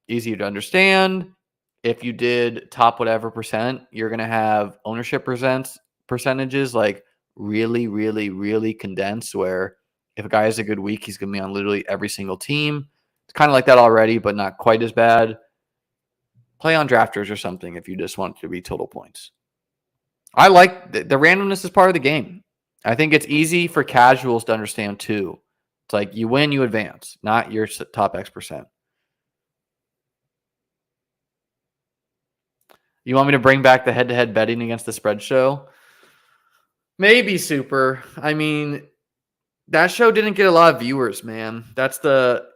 easier to understand. If you did top whatever percent, you're gonna have ownership percentages like really, really, really condensed where if a guy has a good week, he's going to be on literally every single team. It's kind of like that already, but not quite as bad. Play on drafters or something if you just want it to be total points. I like the randomness is part of the game. I think it's easy for casuals to understand too. It's like you win, you advance, not your top X%. You want me to bring back the head-to-head betting against the spread show? Maybe, Super. I mean, that show didn't get a lot of viewers, man. That's the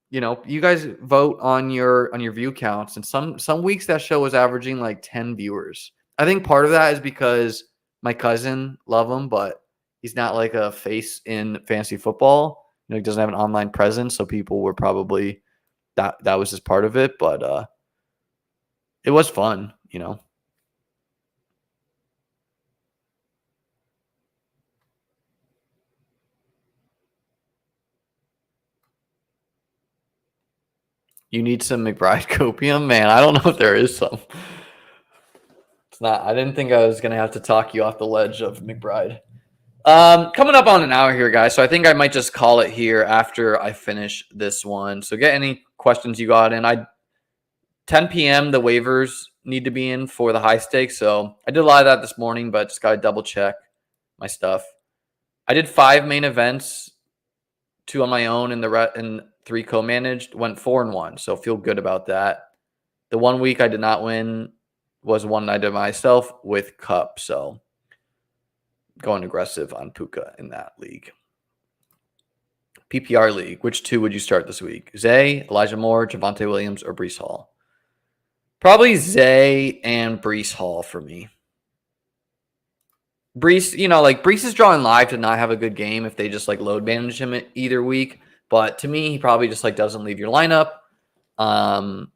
you guys vote on your view counts, and some weeks that show was averaging like 10 viewers. I think part of that is because my cousin love him, but he's not like a face in fantasy football. He doesn't have an online presence, so people were probably that was just part of it. But it was fun. You need some McBride copium, man. I don't know if there is some. It's not. I didn't think I was gonna have to talk you off the ledge of McBride. Coming up on an hour here, guys. So I think I might just call it here after I finish this one. So get any questions you got in. 10 p.m. the waivers need to be in for the high stakes. So I did a lot of that this morning, but just gotta double check my stuff. I did 5 main events, 2 on my own, and 3 co-managed. Went 4-1, so feel good about that. The 1 week I did not win was one I did myself with Cup. So going aggressive on Puka in that league. PPR league, which 2 would you start this week? Zay, Elijah Moore, Javonte Williams, or Breece Hall? Probably Zay and Breece Hall for me. Breece, Breece is drawing live to not have a good game if they just load manage him either week. But to me, he probably just doesn't leave your lineup. And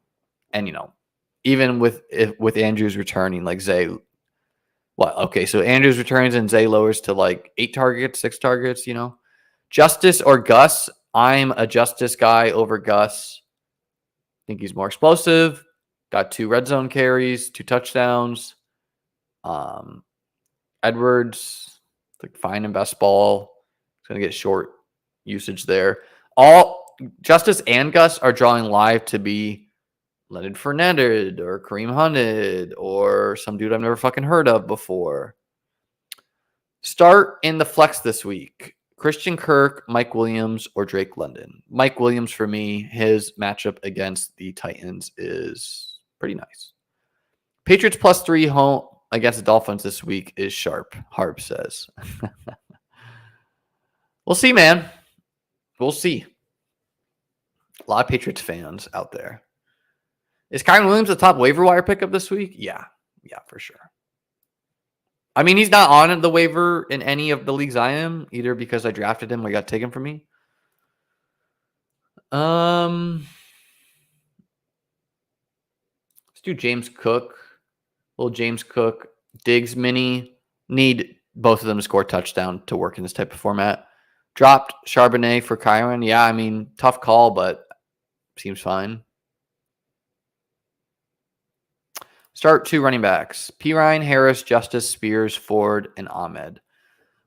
even with Andrews returning, Zay. What? Okay, so Andrews returns and Zay lowers to 8 targets, 6 targets. Justice or Gus? I'm a Justice guy over Gus. I think he's more explosive. Got 2 red zone carries, 2 touchdowns. Edwards, fine in best ball. He's going to get short usage there. All Justice and Gus are drawing live to be Leonard Fournette or Kareem Hunt or some dude I've never fucking heard of before. Start in the flex this week. Christian Kirk, Mike Williams, or Drake London. Mike Williams for me, his matchup against the Titans is pretty nice. Patriots +3 home against the Dolphins this week is sharp, Harb says. We'll see, man. We'll see. A lot of Patriots fans out there. Is Kyron Williams the top waiver wire pickup this week? Yeah, for sure. I mean, he's not on the waiver in any of the leagues I am, either because I drafted him or he got taken from me. Let's do James Cook. Little James Cook. Diggs mini. Need both of them to score a touchdown to work in this type of format. Dropped Charbonnet for Kyron. Yeah, I mean, tough call, but seems fine. Start 2 running backs. Pirine, Harris, Justice, Spears, Ford, and Ahmed.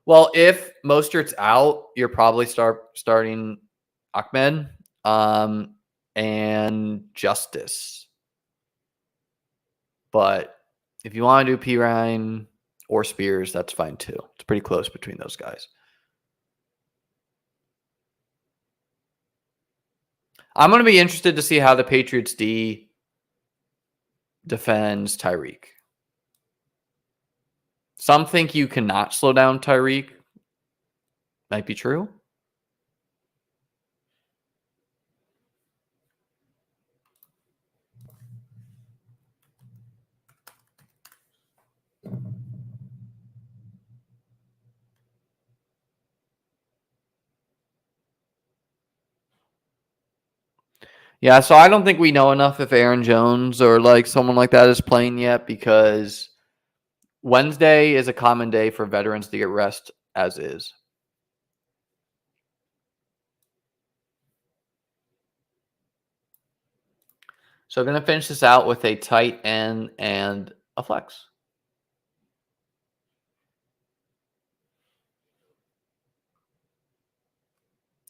Well, if Mostert's out, you're probably starting Ahmed and Justice. But if you want to do Pirine or Spears, that's fine too. It's pretty close between those guys. I'm going to be interested to see how the Patriots D defends Tyreek. Some think you cannot slow down Tyreek. Might be true. Yeah, so I don't think we know enough if Aaron Jones or someone like that is playing yet because Wednesday is a common day for veterans to get rest as is. So I'm going to finish this out with a tight end and a flex.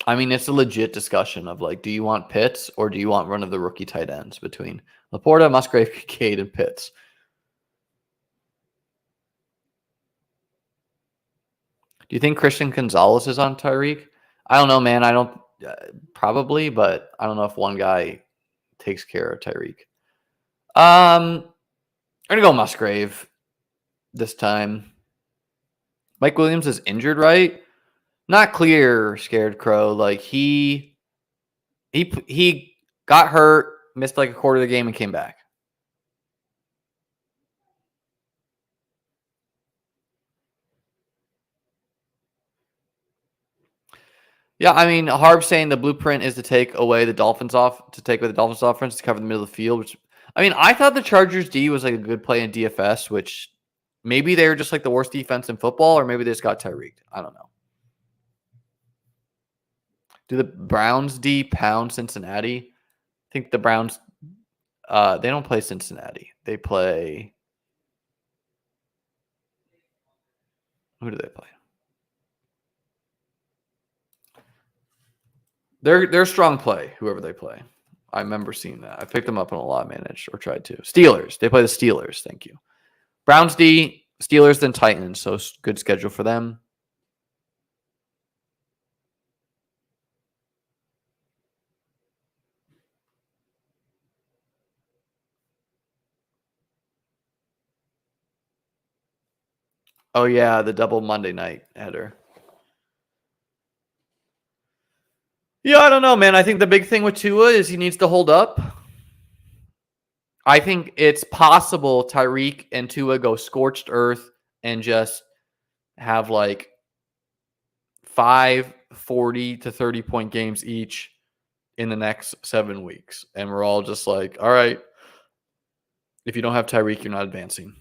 I mean, it's a legit discussion of like, do you want Pitts or do you want one of the rookie tight ends between Laporta, Musgrave, Kincaid, and Pitts? Do you think Christian Gonzalez is on Tyreek? I don't know, man. I don't probably, but I don't know if one guy takes care of Tyreek. I'm gonna go Musgrave this time. Mike Williams is injured, right? Not clear, Scared Crow. Like he got hurt, missed like a quarter of the game, and came back. Yeah, I mean, Harb saying the blueprint is to take away the Dolphins offense to cover the middle of the field. Which, I mean, I thought the Chargers D was like a good play in DFS, which maybe they were just like the worst defense in football, or maybe they just got Tyreek. I don't know. Do the Browns D pound Cincinnati? I think the Browns. They don't play Cincinnati. They play. Who do they play? They're a strong play, whoever they play. I remember seeing that. I picked them up on a lot managed or tried to. Steelers. They play the Steelers. Thank you. Browns D, Steelers, then Titans. So good schedule for them. Oh, yeah, the double Monday night header. Yeah, I don't know, man. I think the big thing with Tua is he needs to hold up. I think it's possible Tyreek and Tua go scorched earth and just have like 5 40 to 30 point games each in the next 7 weeks. And we're all just like, all right, if you don't have Tyreek, you're not advancing.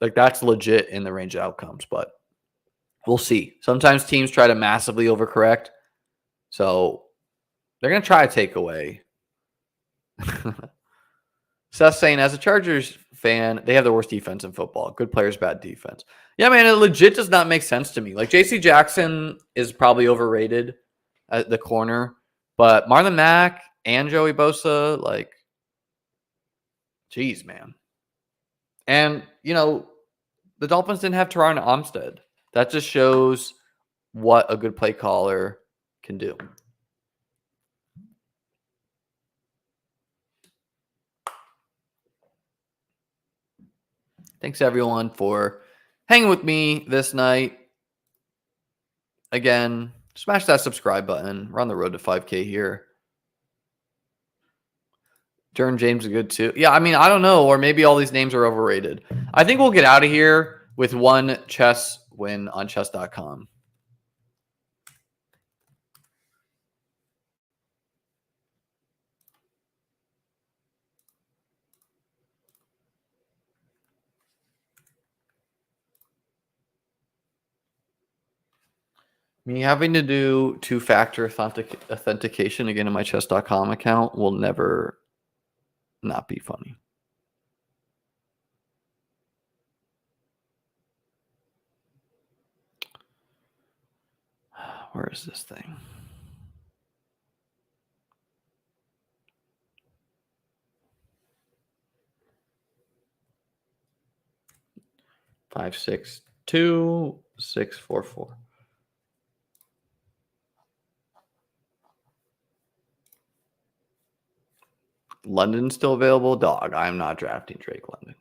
Like that's legit in the range of outcomes, but we'll see. Sometimes teams try to massively overcorrect. So they're going to try to take away. Seth saying, as a Chargers fan, they have the worst defense in football. Good players, bad defense. Yeah, man, it legit does not make sense to me. Like, J.C. Jackson is probably overrated at the corner, but Marlon Mack and Joey Bosa, like, geez, man. And, you know, the Dolphins didn't have Teron Armstead. That just shows what a good play caller can do. Thanks, everyone, for hanging with me this night. Again, smash that subscribe button. We're on the road to 5K here. Jern James is good too. Yeah, I mean, I don't know. Or maybe all these names are overrated. I think we'll get out of here with one chess win on chess.com. Me having to do two-factor authentication again in my chess.com account will never not be funny. Where is this thing? Five, 6, 2, 6, 4, 4. London's still available? Dog, I'm not drafting Drake London.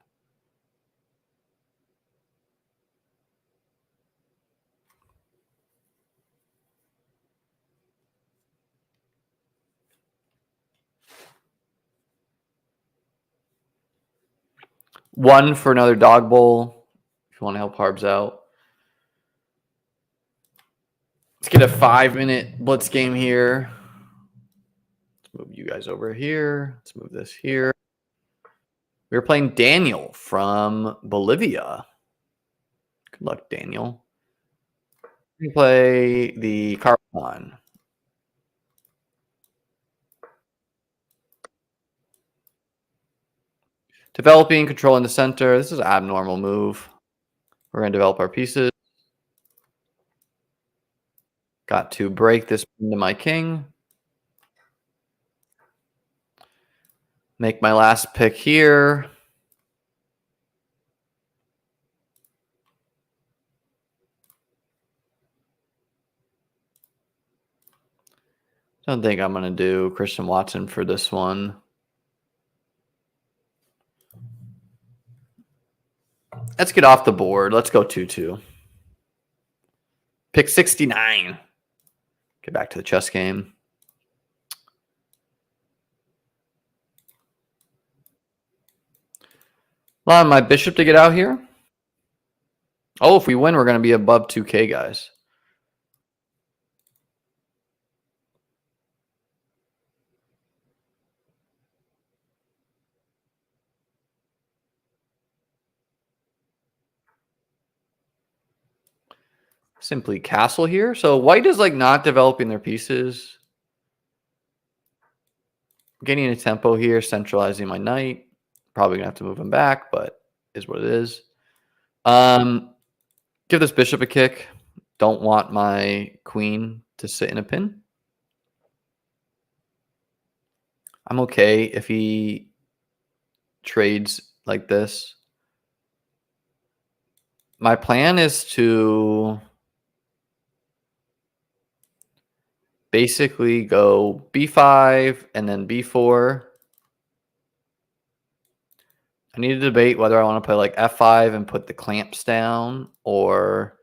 One for another dog bowl if you want to help Harbs out. Let's get a 5-minute blitz game here. Let's move you guys over here. Let's move this here. We're playing Daniel from Bolivia. Good luck, Daniel. We play the Carbon. Developing, controlling the center. This is an abnormal move. We're going to develop our pieces. Got to break this into my king. Make my last pick here. Don't think I'm going to do Christian Watson for this one. Let's get off the board. Let's go 2-2. Pick 69. Get back to the chess game. Allow my bishop to get out here. Oh, if we win, we're going to be above 2K, guys. Simply castle here. So white is like not developing their pieces. Getting a tempo here, centralizing my knight. Probably going to have to move him back, but is what it is. Give this bishop a kick. Don't want my queen to sit in a pin. I'm okay if he trades like this. My plan is to basically go b5 and then b4. I need to debate whether I want to play like f5 and put the clamps down or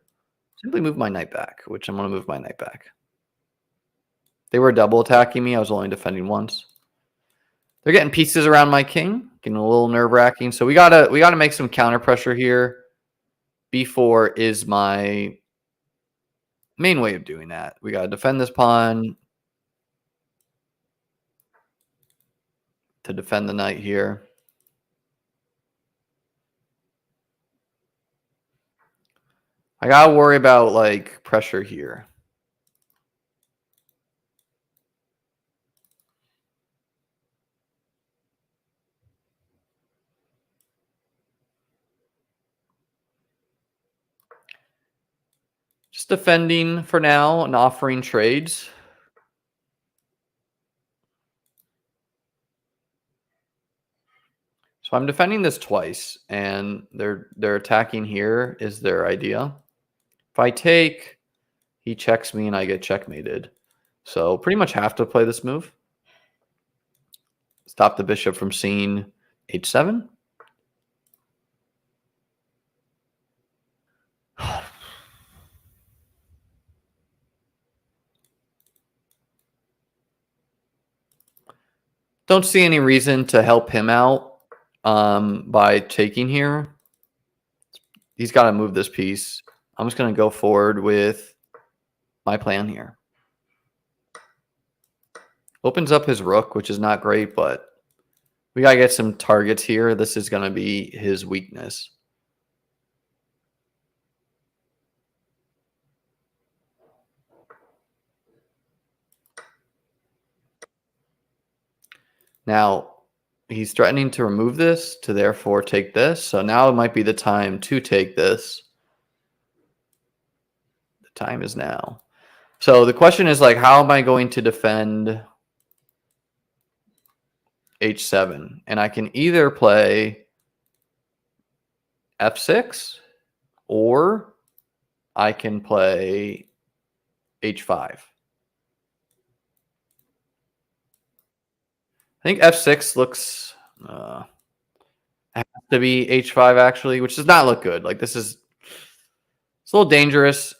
simply move my knight back, which I'm going to move my knight back. They were double attacking me. I was only defending once. They're getting pieces around my king, getting a little nerve-wracking. So we gotta make some counter pressure here. b4 is my main way of doing that. We gotta defend this pawn to defend the knight here. I gotta worry about like pressure here. Just defending for now and offering trades. So I'm defending this twice, and they're attacking here is their idea. If I take, he checks me and I get checkmated. So pretty much have to play this move. Stop the bishop from seeing h7. Don't see any reason to help him out by taking here. He's got to move this piece. I'm just going to go forward with my plan here. Opens up his rook, which is not great, but we got to get some targets here. This is going to be his weakness. Now, he's threatening to remove this to therefore take this. So now it might be the time to take this. The time is now. So the question is like, how am I going to defend h7? And I can either play f6 or I can play h5. I think f6 looks has to be h5 actually, which does not look good. Like this is it's a little dangerous.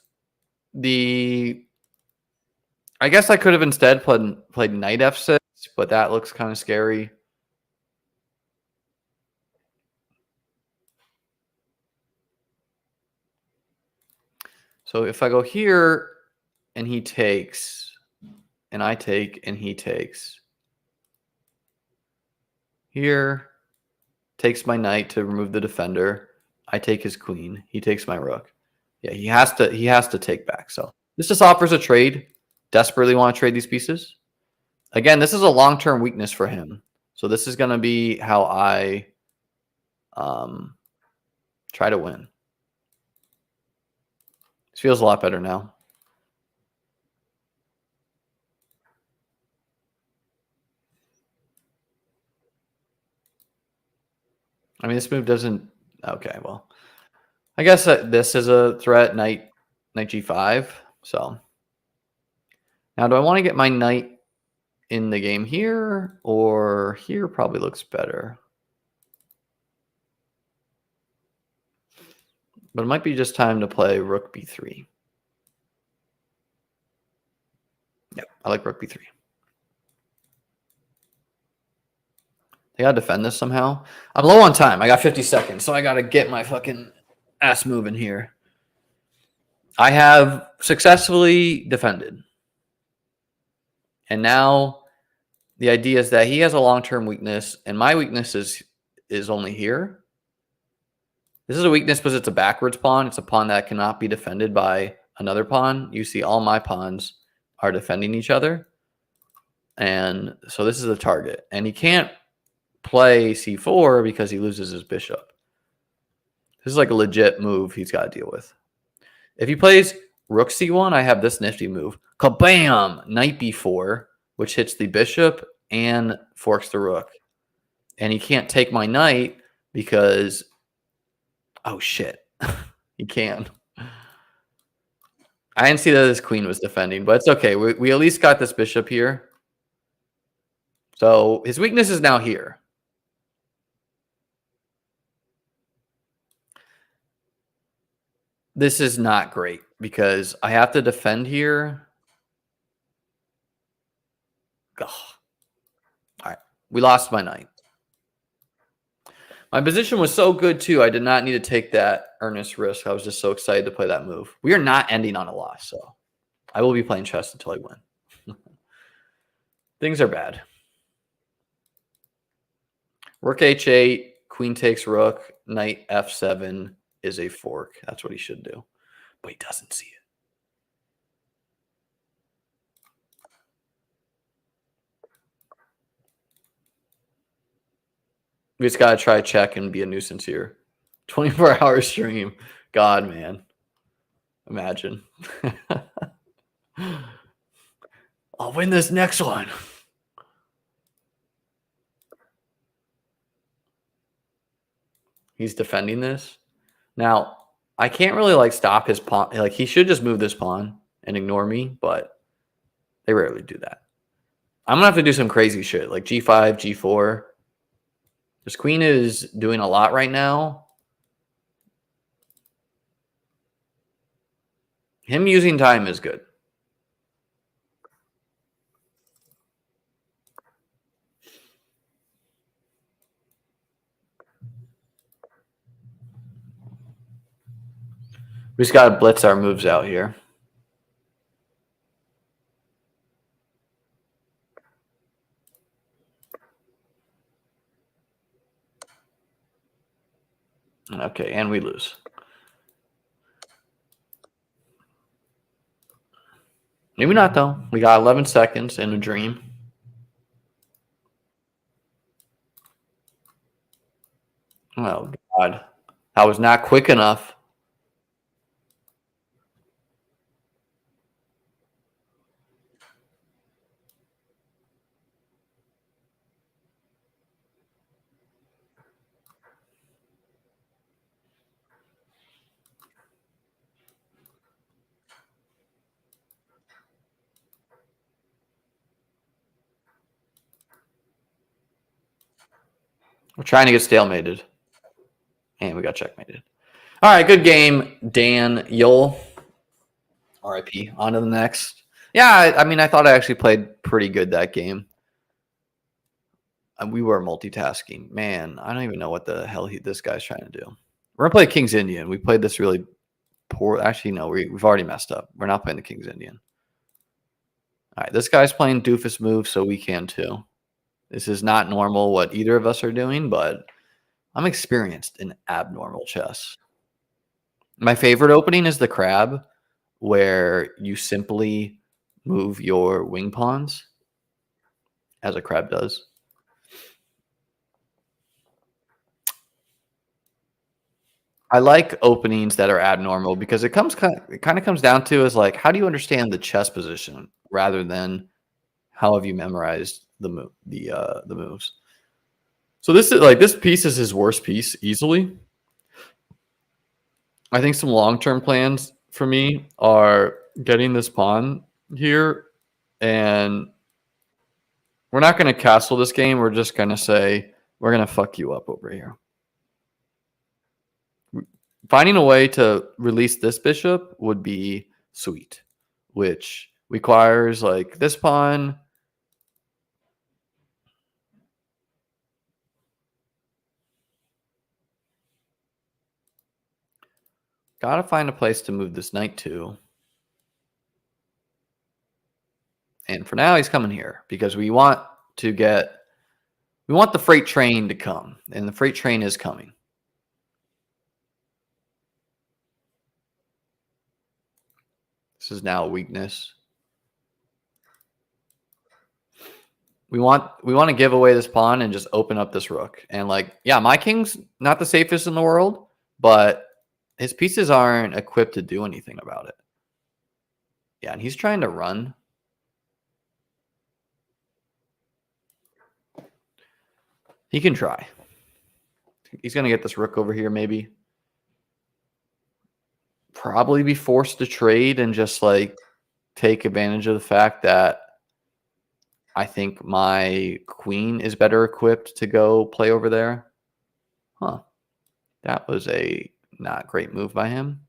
I guess I could have instead played knight f6, but that looks kind of scary. So if I go here and he takes, and I take and he takes, here takes my knight to remove the defender. I take his queen. He takes my rook. Yeah, he has to take back. So this just offers a trade. Desperately want to trade these pieces. Again, this is a long-term weakness for him. So this is going to be how I try to win. This feels a lot better now. I mean, this move doesn't. Okay, well, I guess this is a threat. Knight g5. So now, do I want to get my knight in the game here or here? Probably looks better. But it might be just time to play rook b3. Yep, I like rook b3. I gotta defend this somehow. I'm low on time. I got 50 seconds, so I gotta get my fucking ass moving here. I have successfully defended. And now the idea is that he has a long-term weakness, and my weakness is only here. This is a weakness because it's a backwards pawn. It's a pawn that cannot be defended by another pawn. You see all my pawns are defending each other. And so this is the target. And he can't play c4 because he loses his bishop. This is like a legit move he's got to deal with. If he plays rook c1, I have this nifty move. Kabam! Knight b4, which hits the bishop and forks the rook. And he can't take my knight because... Oh, shit. He can. I didn't see that his queen was defending, but it's okay. We at least got this bishop here. So his weakness is now here. This is not great because I have to defend here. Ugh. All right. We lost my knight. My position was so good, too. I did not need to take that earnest risk. I was just so excited to play that move. We are not ending on a loss, so I will be playing chess until I win. Things are bad. Rook h8, queen takes rook, knight f7 is a fork. That's what he should do, but he doesn't see it. We just got to try check and be a nuisance here. 24-hour stream. God, man. Imagine. I'll win this next one. He's defending this. Now, I can't really like stop his pawn. Like he should just move this pawn and ignore me, but they rarely do that. I'm going to have to do some crazy shit like g5, g4. This queen is doing a lot right now. Him using time is good. We just got to blitz our moves out here. Okay, and we lose. Maybe not, though. We got 11 seconds in a dream. Oh, God. I was not quick enough. We're trying to get stalemated. And we got checkmated. All right, good game, Dan Yule. RIP. On to the next. Yeah, I mean, I thought I actually played pretty good that game. We were multitasking. Man, I don't even know what the hell this guy's trying to do. We're going to play King's Indian. We played this really poor. Actually, no, we've already messed up. We're not playing the King's Indian. All right, this guy's playing doofus moves, so we can too. This is not normal what either of us are doing, but I'm experienced in abnormal chess. My favorite opening is the crab, where you simply move your wing pawns, as a crab does. I like openings that are abnormal because it kind of comes down to is like, how do you understand the chess position rather than how have you memorized the moves? So this piece is his worst piece easily. I think some long-term plans for me are getting this pawn here, and we're not going to castle this game. We're just going to say we're going to fuck you up over here. Finding a way to release this bishop would be sweet, which requires like this pawn. Gotta find a place to move this knight to. And for now, he's coming here because we want the freight train to come, and the freight train is coming. This is now a weakness. We want to give away this pawn and just open up this rook. And like, yeah, my king's not the safest in the world, but his pieces aren't equipped to do anything about it. Yeah, and he's trying to run. He can try. He's going to get this rook over here, maybe. Probably be forced to trade and just like take advantage of the fact that I think my queen is better equipped to go play over there. Huh. That was a not great move by him.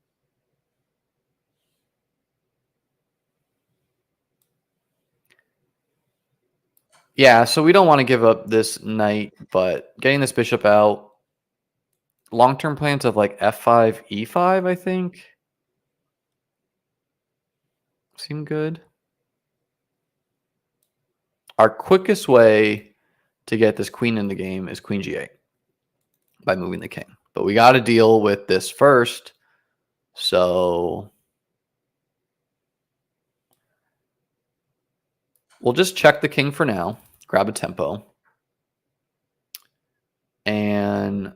Yeah, so we don't want to give up this knight, but getting this bishop out. Long-term plans of like f5, e5, I think. Seem good. Our quickest way to get this queen in the game is queen g8 by moving the king. But we got to deal with this first. So we'll just check the king for now. Grab a tempo. And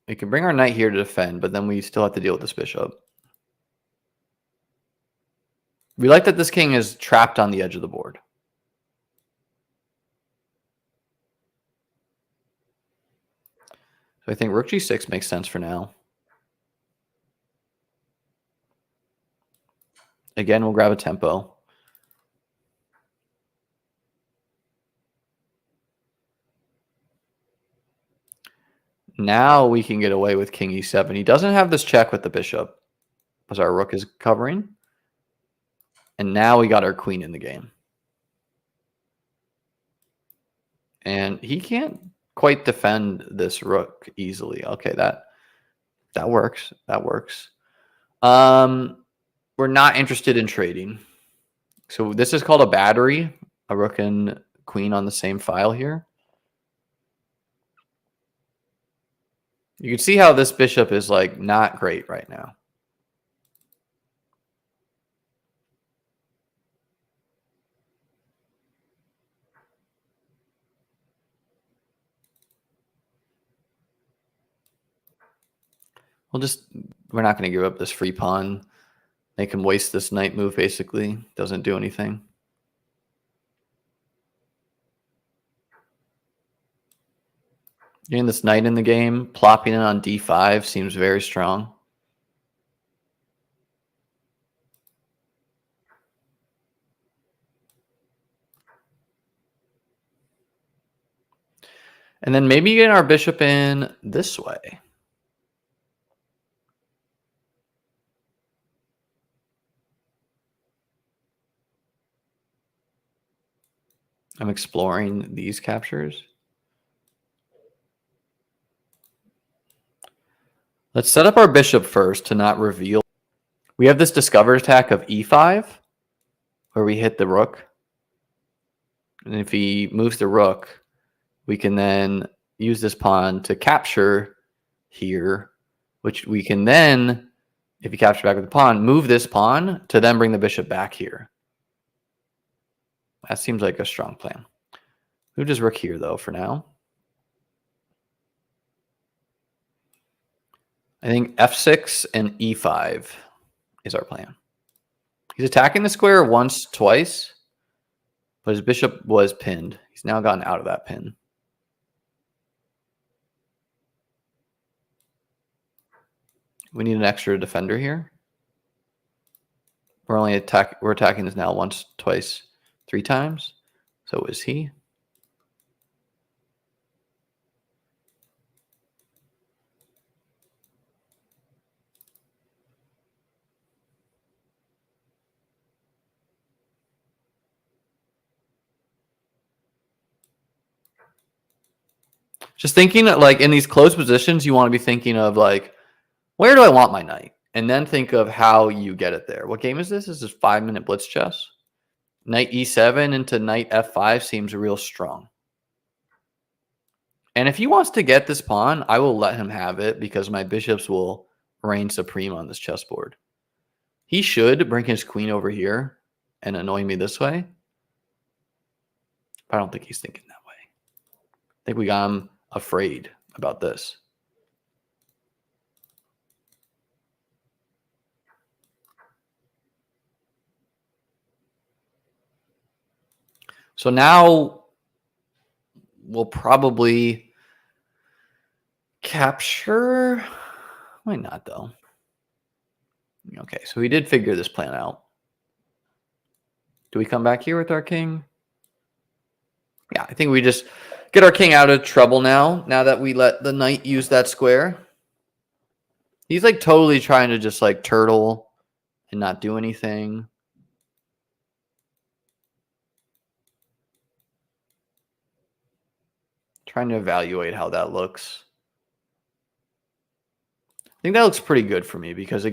we can bring our knight here to defend, but then we still have to deal with this bishop. We like that this king is trapped on the edge of the board. So I think rook g6 makes sense for now. Again, we'll grab a tempo. Now we can get away with king e7. He doesn't have this check with the bishop, because our rook is covering. And now we got our queen in the game. And he can't quite defend this rook easily. Okay, that works. That works. We're not interested in trading. So this is called a battery, a rook and queen on the same file here. You can see how this bishop is like not great right now. We're not going to give up this free pawn. Make him waste this knight move, basically. Doesn't do anything. Getting this knight in the game, plopping it on d5 seems very strong. And then maybe getting our bishop in this way. I'm exploring these captures. Let's set up our bishop first to not reveal. We have this discover attack of e5, where we hit the rook. And if he moves the rook, we can then use this pawn to capture here, which we can then, if you capture back with the pawn, move this pawn to then bring the bishop back here. That seems like a strong plan. Move this rook here, though, for now. I think f6 and e5 is our plan. He's attacking the square once, twice, but his bishop was pinned. He's now gotten out of that pin. We need an extra defender here. We're attacking this now once, twice, 3 times. So is he? Just thinking that, like, in these close positions, you want to be thinking of, like, where do I want my knight? And then think of how you get it there. What game is this? This is 5-minute blitz chess. Knight e7 into knight f5 seems real strong. And if he wants to get this pawn, I will let him have it because my bishops will reign supreme on this chessboard. He should bring his queen over here and annoy me this way. But I don't think he's thinking that way. I think we got him afraid about this. So now we'll probably capture. Why not, though? Okay, so we did figure this plan out. Do we come back here with our king? Yeah, I think we just get our king out of trouble now that we let the knight use that square. He's like totally trying to just like turtle and not do anything. Trying to evaluate how that looks. I think that looks pretty good for me because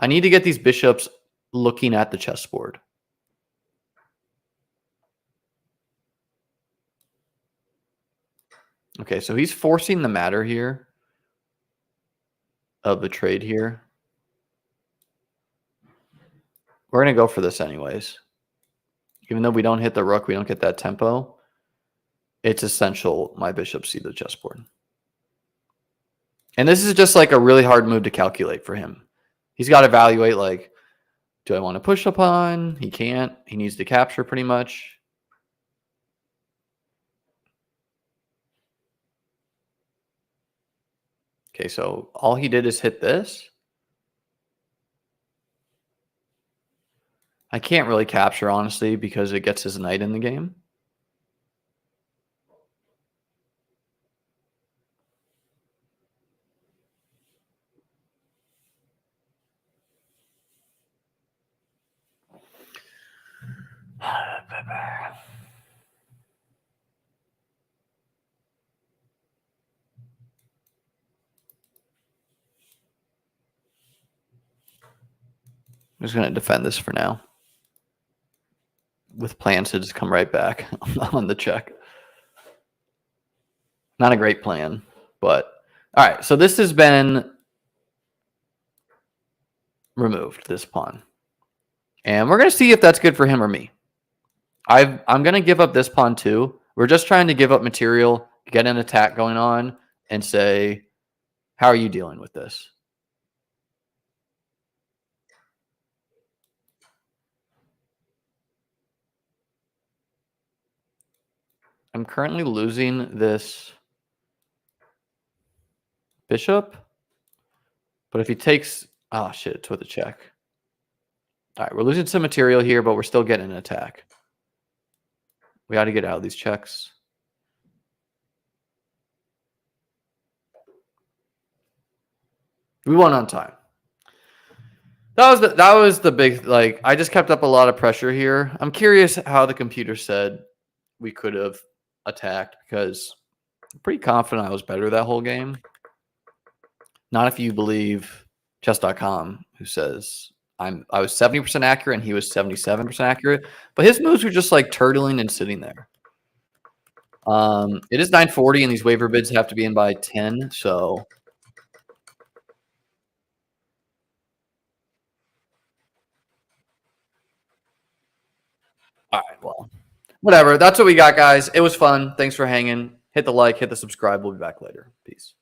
I need to get these bishops looking at the chessboard. Okay, so he's forcing the matter here of the trade here. We're going to go for this anyways. Even though we don't hit the rook, we don't get that tempo. It's essential my bishops see the chessboard. And this is just like a really hard move to calculate for him. He's got to evaluate, like, do I want to push a pawn? He can't. He needs to capture pretty much. Okay, so all he did is hit this. I can't really capture, honestly, because it gets his knight in the game. I'm just going to defend this for now, with plans to just come right back on the check. Not a great plan, but all right. So this has been removed, this pawn. And we're going to see if that's good for him or me. I'm going to give up this pawn too. We're just trying to give up material, get an attack going on, and say, how are you dealing with this? I'm currently losing this bishop. But if he takes... Oh, shit, it's with a check. All right, we're losing some material here, but we're still getting an attack. We got to get out of these checks. We won on time. That was the big, like, I just kept up a lot of pressure here. I'm curious how the computer said we could have attacked because I'm pretty confident I was better that whole game. Not if you believe chess.com, who says I was 70% accurate and he was 77% accurate, but his moves were just like turtling and sitting there. It is 9:40 and these waiver bids have to be in by 10, so all right, well, whatever. That's what we got, guys. It was fun. Thanks for hanging. Hit the like, hit the subscribe. We'll be back later. Peace.